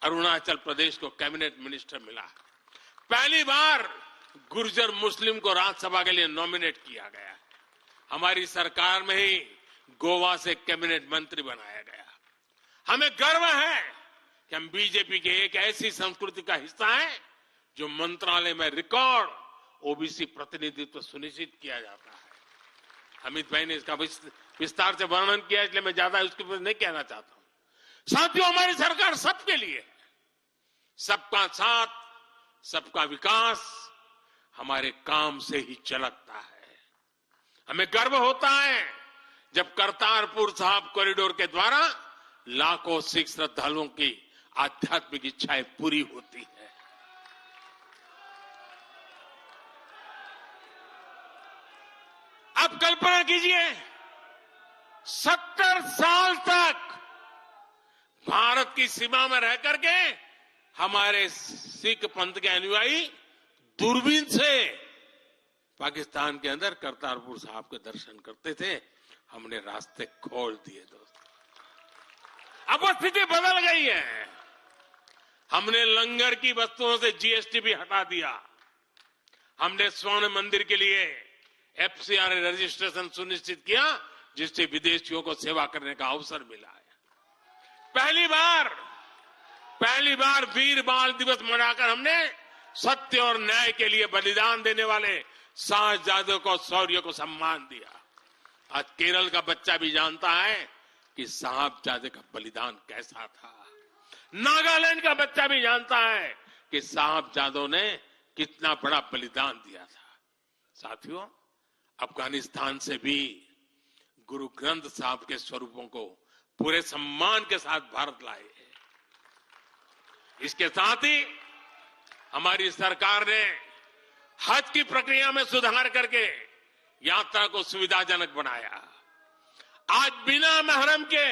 अरुणाचल प्रदेश को कैबिनेट मिनिस्टर मिला है। पहली बार गुर्जर मुस्लिम को राज्यसभा के लिए नॉमिनेट किया गया है। हमारी सरकार में ही गोवा से कैबिनेट मंत्री बनाया गया। हमें गर्व है कि हम बीजेपी के एक ऐसी संस्कृति का हिस्सा है जो मंत्रालय में रिकॉर्ड ओबीसी प्रतिनिधित्व सुनिश्चित किया जाता है। अमित भाई ने इसका विस्तार से वर्णन किया, इसलिए मैं ज्यादा उसके ऊपर नहीं कहना चाहता हूं। साथियों, हमारी सरकार सबके लिए है। सबका साथ, सबका विकास हमारे काम से ही झलकता है। हमें गर्व होता है जब करतारपुर साहिब कॉरिडोर के द्वारा लाखों सिख श्रद्धालुओं की आध्यात्मिक इच्छाएं पूरी होती है। अब कल्पना कीजिए, 70 साल तक भारत की सीमा में रह करके हमारे सिख पंथ के अनुयायी दूरबीन से पाकिस्तान के अंदर करतारपुर साहिब के दर्शन करते थे। हमने रास्ते खोल दिए दोस्तों। अब वो स्थिति बदल गई है। हमने लंगर की वस्तुओं से जीएसटी भी हटा दिया। हमने स्वर्ण मंदिर के लिए एफसीआर रजिस्ट्रेशन सुनिश्चित किया, जिससे विदेशियों को सेवा करने का अवसर मिला है। पहली बार वीर बाल दिवस मनाकर हमने सत्य और न्याय के लिए बलिदान देने वाले साहसजादों को, शौर्य को सम्मान दिया। आज केरल का बच्चा भी जानता है कि साहबजादे का बलिदान कैसा था। नागालैंड का बच्चा भी जानता है कि साहबजादों ने कितना बड़ा बलिदान दिया था। साथियों, अफगानिस्तान से भी गुरु ग्रंथ साहब के स्वरूपों को पूरे सम्मान के साथ भारत लाए। इसके साथ ही हमारी सरकार ने हज की प्रक्रिया में सुधार करके यात्रा को सुविधाजनक बनाया। आज बिना महरम के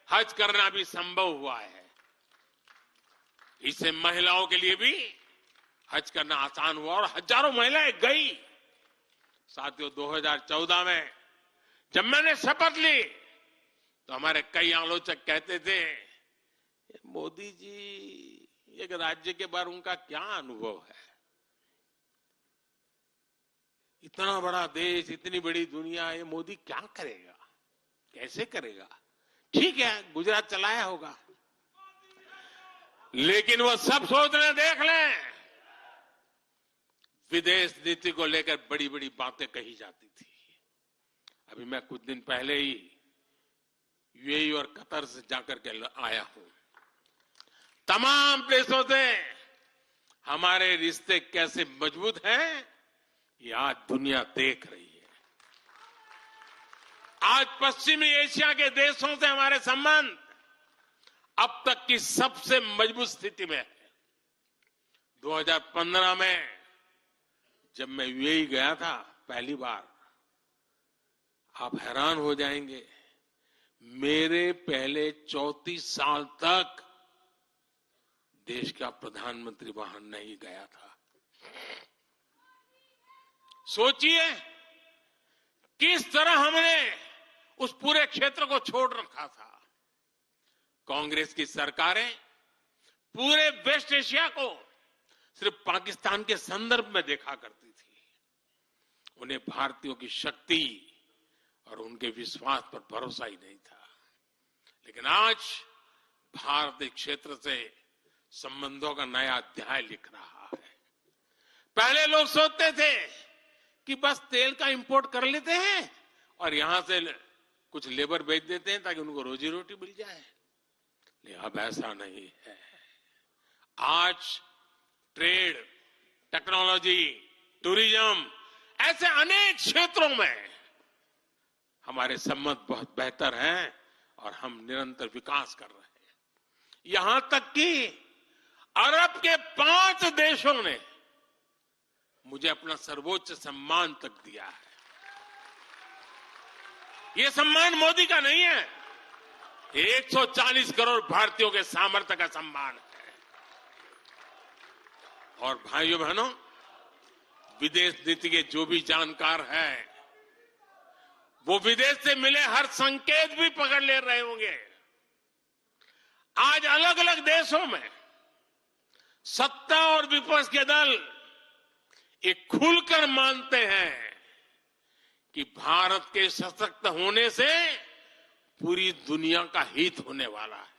हज करना भी संभव हुआ है। इससे महिलाओं के लिए भी हज करना आसान हुआ और हजारों महिलाएं गई। साथियों, 2014 में जब मैंने शपथ ली तो हमारे कई आलोचक कहते थे, मोदी जी एक राज्य के बारे उनका क्या अनुभव है, इतना बड़ा देश, इतनी बड़ी दुनिया, ये मोदी क्या करेगा, कैसे करेगा। ठीक है, गुजरात चलाया होगा, लेकिन वो सब सोच लें, देख लें, विदेश नीति को लेकर बड़ी बड़ी बातें कही जाती थी। अभी मैं कुछ दिन पहले ही यूएई और कतर से जाकर के आया हूं। तमाम देशों से हमारे रिश्ते कैसे मजबूत हैं, ये आज दुनिया देख रही है। आज पश्चिमी एशिया के देशों से हमारे संबंध अब तक की सबसे मजबूत स्थिति में है। 2015 में जब मैं यूएई गया था पहली बार, आप हैरान हो जाएंगे, मेरे पहले 34 साल तक देश का प्रधानमंत्री वहां नहीं गया था। सोचिए किस तरह हमने उस पूरे क्षेत्र को छोड़ रखा था। कांग्रेस की सरकारें पूरे वेस्ट एशिया को सिर्फ पाकिस्तान के संदर्भ में देखा करती थी। उन्हें भारतीयों की शक्ति और उनके विश्वास पर भरोसा ही नहीं था। लेकिन आज भारत इस क्षेत्र से संबंधों का नया अध्याय लिख रहा है। पहले लोग सोचते थे कि बस तेल का इंपोर्ट कर लेते हैं और यहां से कुछ लेबर बेच देते हैं ताकि उनको रोजी रोटी मिल जाए। लेकिन अब ऐसा नहीं है। आज ट्रेड, टेक्नोलॉजी, टूरिज्म ऐसे अनेक क्षेत्रों में हमारे संबंध बहुत बेहतर हैं और हम निरंतर विकास कर रहे हैं। यहां तक कि अरब के 5 देशों ने मुझे अपना सर्वोच्च सम्मान तक दिया है। यह सम्मान मोदी का नहीं है, 140 करोड़ भारतीयों के सामर्थ्य का सम्मान है। और भाइयों बहनों, विदेश नीति के जो भी जानकार हैं, वो विदेश से मिले हर संकेत भी पकड़ ले रहे होंगे। आज अलग अलग देशों में सत्ता और विपक्ष के दल एक खुलकर मानते हैं कि भारत के सशक्त होने से पूरी दुनिया का हित होने वाला है।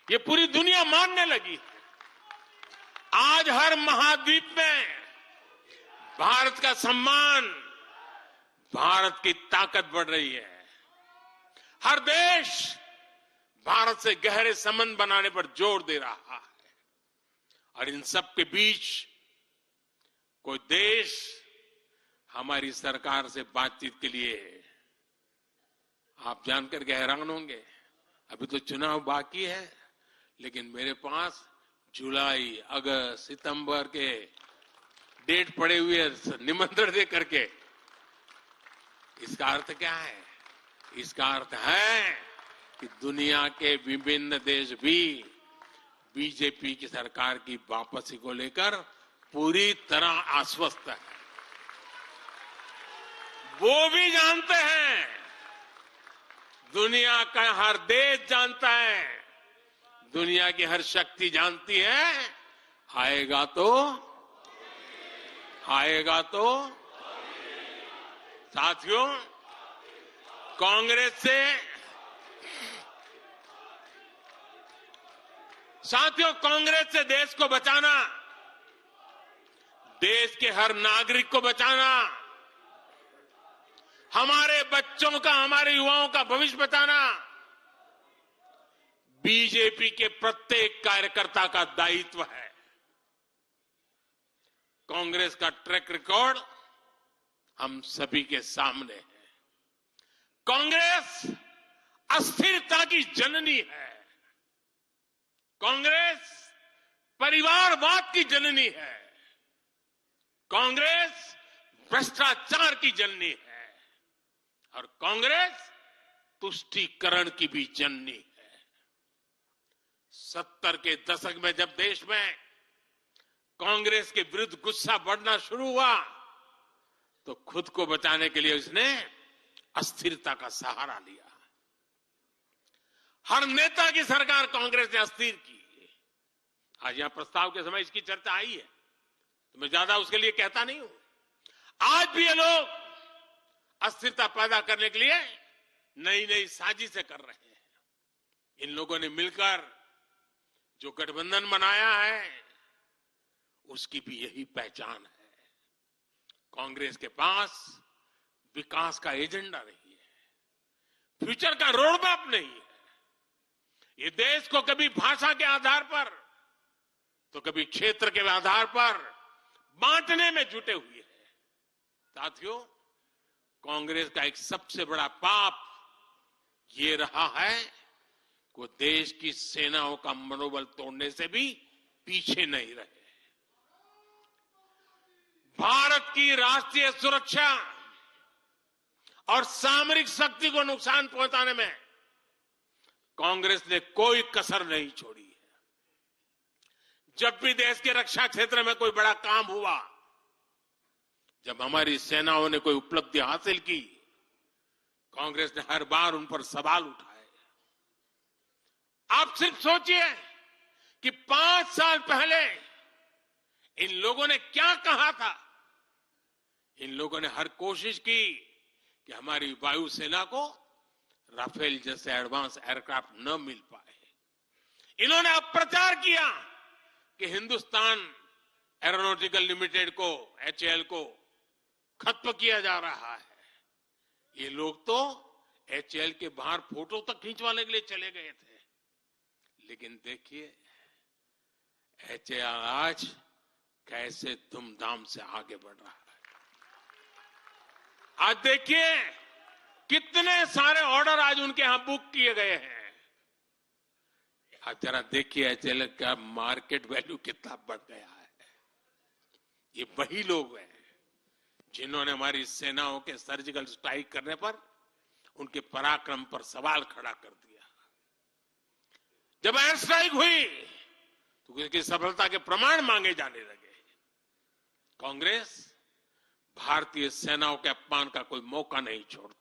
ये पूरी दुनिया मानने लगी है। आज हर महाद्वीप में भारत का सम्मान, भारत की ताकत बढ़ रही है। हर देश भारत से गहरे संबंध बनाने पर जोर दे रहा है। और इन सब के बीच कोई देश हमारी सरकार से बातचीत के लिए, आप जानकर के हैरान होंगे, अभी तो चुनाव बाकी है, लेकिन मेरे पास जुलाई, अगस्त, सितंबर के डेट पड़े हुए निमंत्रण दे करके। इसका अर्थ क्या है? इसका अर्थ है कि दुनिया के विभिन्न देश भी बीजेपी की सरकार की वापसी को लेकर पूरी तरह आश्वस्त है। वो भी जानते हैं, दुनिया का हर देश जानता है, दुनिया की हर शक्ति जानती है, आएगा तो साथियों, कांग्रेस से देश को बचाना, देश के हर नागरिक को बचाना, हमारे बच्चों का, हमारे युवाओं का भविष्य बचाना बीजेपी के प्रत्येक कार्यकर्ता का दायित्व है। कांग्रेस का ट्रैक रिकॉर्ड हम सभी के सामने है। कांग्रेस अस्थिरता की जननी है। कांग्रेस परिवारवाद की जननी है। कांग्रेस भ्रष्टाचार की जननी है और कांग्रेस तुष्टीकरण की भी जननी है। 70 के दशक में जब देश में कांग्रेस के विरुद्ध गुस्सा बढ़ना शुरू हुआ तो खुद को बचाने के लिए उसने अस्थिरता का सहारा लिया। हर नेता की सरकार कांग्रेस ने अस्थिर की। आज यहां प्रस्ताव के समय इसकी चर्चा आई है तो मैं ज्यादा उसके लिए कहता नहीं हूं। आज भी ये लोग अस्थिरता पैदा करने के लिए नई नई साजिशें कर रहे हैं। इन लोगों ने मिलकर जो गठबंधन बनाया है उसकी भी यही पहचान है। कांग्रेस के पास विकास का एजेंडा नहीं है, फ्यूचर का रोड मैप नहीं है। ये देश को कभी भाषा के आधार पर तो कभी क्षेत्र के आधार पर बांटने में जुटे हुए हैं। साथियों, कांग्रेस का एक सबसे बड़ा पाप ये रहा है कि वो देश की सेनाओं का मनोबल तोड़ने से भी पीछे नहीं रहे। भारत की राष्ट्रीय सुरक्षा और सामरिक शक्ति को नुकसान पहुंचाने में कांग्रेस ने कोई कसर नहीं छोड़ी है। जब भी देश के रक्षा क्षेत्र में कोई बड़ा काम हुआ, जब हमारी सेनाओं ने कोई उपलब्धि हासिल की, कांग्रेस ने हर बार उन पर सवाल उठाए। आप सिर्फ सोचिए कि 5 साल पहले इन लोगों ने क्या कहा था। इन लोगों ने हर कोशिश की कि हमारी वायुसेना को राफेल जैसे एडवांस एयरक्राफ्ट न मिल पाए। इन्होंने अब प्रचार किया कि हिंदुस्तान एरोनॉटिकल लिमिटेड को, HAL को खत्म किया जा रहा है। ये लोग तो HAL के बाहर फोटो तक खींचवाने के लिए चले गए थे। लेकिन देखिए HAL आज कैसे धूमधाम से आगे बढ़ रहा है। आज देखिए कितने सारे ऑर्डर आज उनके यहां बुक किए गए हैं। आज जरा देखिए HAL का मार्केट वैल्यू कितना बढ़ गया है। ये वही लोग हैं जिन्होंने हमारी सेनाओं के सर्जिकल स्ट्राइक करने पर उनके पराक्रम पर सवाल खड़ा कर दिया। जब एयर स्ट्राइक हुई तो उसकी सफलता के प्रमाण मांगे जाने लगे। कांग्रेस भारतीय सेनाओं के अपमान का कोई मौका नहीं छोड़ती।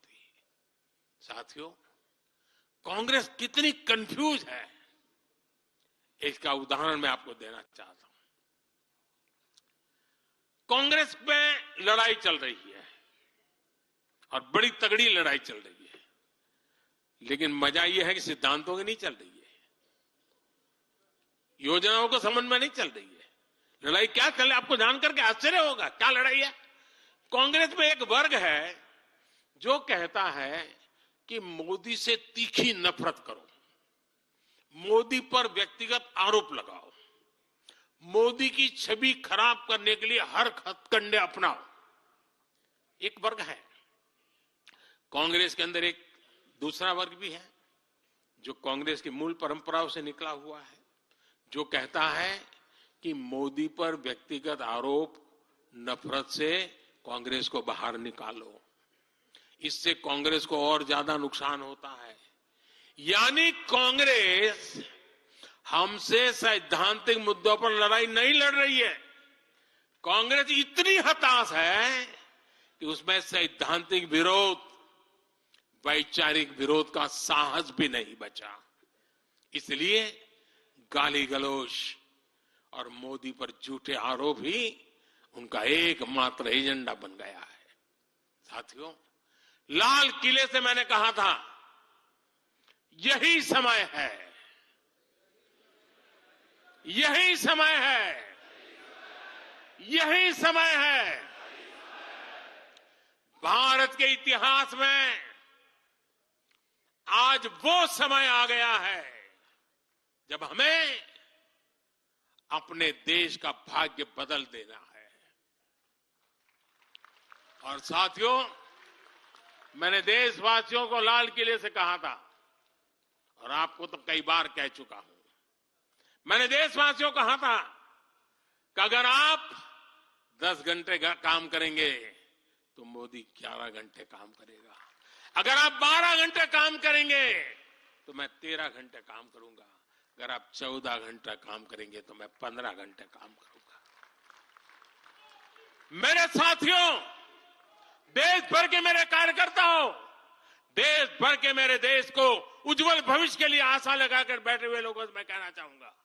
साथियों, कांग्रेस कितनी कंफ्यूज है, इसका उदाहरण मैं आपको देना चाहता हूं। कांग्रेस में लड़ाई चल रही है और बड़ी तगड़ी लड़ाई चल रही है, लेकिन मजा यह है कि सिद्धांतों की नहीं चल रही है, योजनाओं को समझ में नहीं चल रही है। लड़ाई क्या चल रही है आपको जानकर के आश्चर्य होगा। क्या लड़ाई है? कांग्रेस में एक वर्ग है जो कहता है कि मोदी से तीखी नफरत करो, मोदी पर व्यक्तिगत आरोप लगाओ, मोदी की छवि खराब करने के लिए हर हथकंडे अपनाओ। एक वर्ग है। कांग्रेस के अंदर एक दूसरा वर्ग भी है जो कांग्रेस की मूल परंपराओं से निकला हुआ है, जो कहता है कि मोदी पर व्यक्तिगत आरोप, नफरत से कांग्रेस को बाहर निकालो, इससे कांग्रेस को और ज्यादा नुकसान होता है। यानी कांग्रेस हमसे सैद्धांतिक मुद्दों पर लड़ाई नहीं लड़ रही है। कांग्रेस इतनी हताश है कि उसमें सैद्धांतिक विरोध, वैचारिक विरोध का साहस भी नहीं बचा। इसलिए गाली गलौज और मोदी पर झूठे आरोप ही उनका एकमात्र एजेंडा बन गया है। साथियों, लाल किले से मैंने कहा था यही समय है, यही समय है, यही समय है। भारत के इतिहास में आज वो समय आ गया है जब हमें अपने देश का भाग्य बदल देना है। और साथियों, मैंने देशवासियों को लाल किले से कहा था और आपको तो कई बार कह चुका हूं। मैंने देशवासियों को कहा था कि अगर आप 10 घंटे काम करेंगे तो मोदी 11 घंटे काम करेगा। अगर आप 12 घंटे काम करेंगे तो मैं 13 घंटे काम करूंगा। अगर आप 14 घंटा काम करेंगे तो मैं 15 घंटे काम करूंगा। मेरे साथियों, देश भर के मेरे कार्यकर्ताओं, देश भर के मेरे देश को उज्जवल भविष्य के लिए आशा लगाकर बैठे हुए लोगों से मैं कहना चाहूंगा,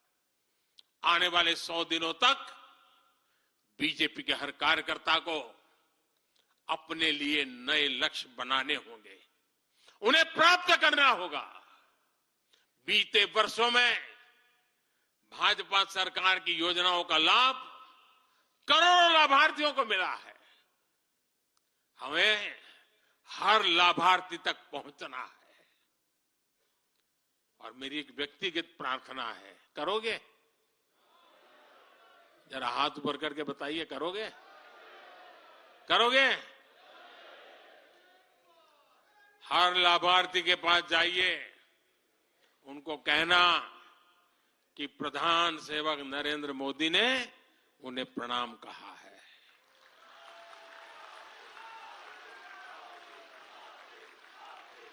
आने वाले 100 दिनों तक बीजेपी के हर कार्यकर्ता को अपने लिए नए लक्ष्य बनाने होंगे, उन्हें प्राप्त करना होगा। बीते वर्षों में भाजपा सरकार की योजनाओं का लाभ करोड़ों लाभार्थियों को मिला है। हमें हर लाभार्थी तक पहुंचना है। और मेरी एक व्यक्तिगत प्रार्थना है, करोगे? जरा हाथ ऊपर करके बताइए, करोगे? करोगे? हर लाभार्थी के पास जाइए, उनको कहना कि प्रधान सेवक नरेंद्र मोदी ने उन्हें प्रणाम कहा है।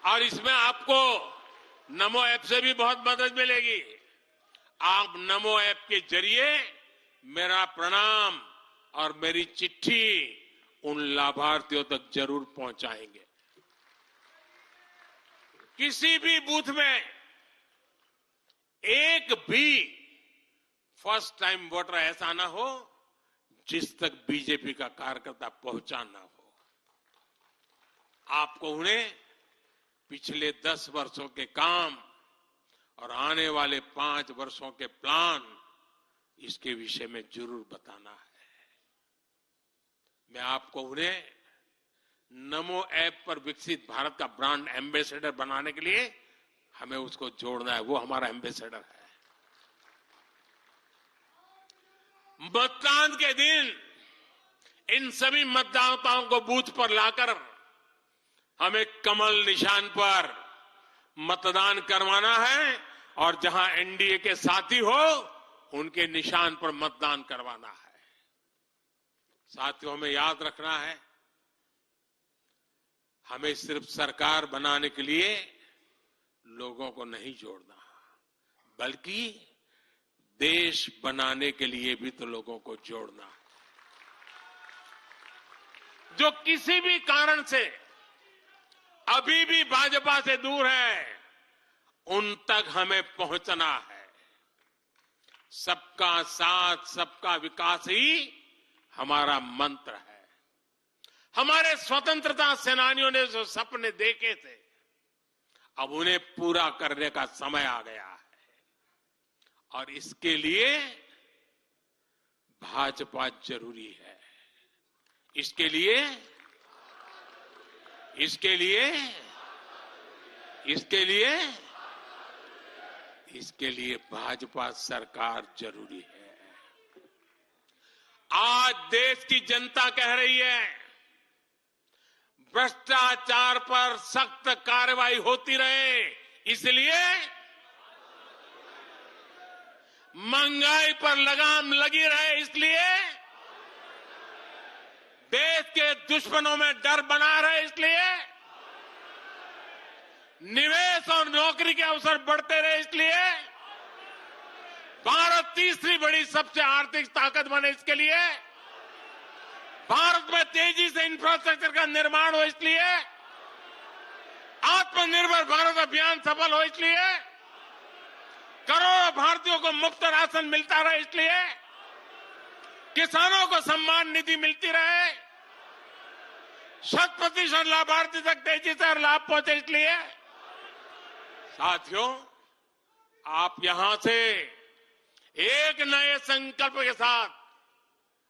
और इसमें आपको नमो ऐप से भी बहुत मदद मिलेगी। आप नमो ऐप के जरिए मेरा प्रणाम और मेरी चिट्ठी उन लाभार्थियों तक जरूर पहुंचाएंगे। किसी भी बूथ में एक भी फर्स्ट टाइम वोटर ऐसा ना हो जिस तक बीजेपी का कार्यकर्ता पहुंचा ना हो। आपको उन्हें पिछले 10 वर्षों के काम और आने वाले 5 वर्षों के प्लान, इसके विषय में जरूर बताना है। मैं आपको उन्हें नमो ऐप पर विकसित भारत का ब्रांड एम्बेसडर बनाने के लिए हमें उसको जोड़ना है। वो हमारा एम्बेसडर है। मतदान के दिन इन सभी मतदाताओं को बूथ पर लाकर हमें कमल निशान पर मतदान करवाना है और जहां एनडीए के साथी हो उनके निशान पर मतदान करवाना है। साथियों, हमें याद रखना है, हमें सिर्फ सरकार बनाने के लिए लोगों को नहीं जोड़ना, बल्कि देश बनाने के लिए भी तो लोगों को जोड़ना है। जो किसी भी कारण से अभी भी भाजपा से दूर है, उन तक हमें पहुंचना है। सबका साथ, सबका विकास ही हमारा मंत्र है। हमारे स्वतंत्रता सेनानियों ने जो सपने देखे थे, अब उन्हें पूरा करने का समय आ गया है और इसके लिए भाजपा जरूरी है। इसके लिए भाजपा सरकार जरूरी है। आज देश की जनता कह रही है, भ्रष्टाचार पर सख्त कार्रवाई होती रहे, इसलिए महंगाई पर लगाम लगी रहे, इसलिए देश के दुश्मनों में डर बना रहे, इसलिए निवेश और नौकरी के अवसर बढ़ते रहे, इसलिए भारत तीसरी बड़ी सबसे आर्थिक ताकत बने, इसके लिए भारत में तेजी से इंफ्रास्ट्रक्चर का निर्माण हो, इसलिए आत्मनिर्भर भारत अभियान सफल हो, इसलिए करोड़ों भारतीयों को मुफ्त राशन मिलता रहे, इसलिए किसानों को सम्मान निधि मिलती रहे, 100% लाभार्थी तक तेजी से लाभ पहुंचे, इसलिए साथियों, आप यहां से एक नए संकल्प के साथ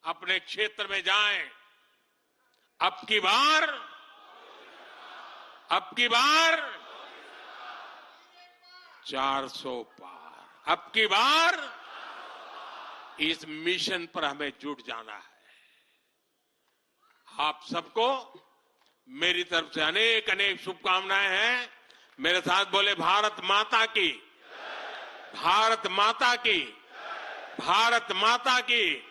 अपने क्षेत्र में जाएं। अब की बार 400 पार, अब की बार इस मिशन पर हमें जुट जाना है। आप सबको मेरी तरफ से अनेक अनेक शुभकामनाएं हैं। मेरे साथ बोले, भारत माता की, भारत माता की, भारत माता की।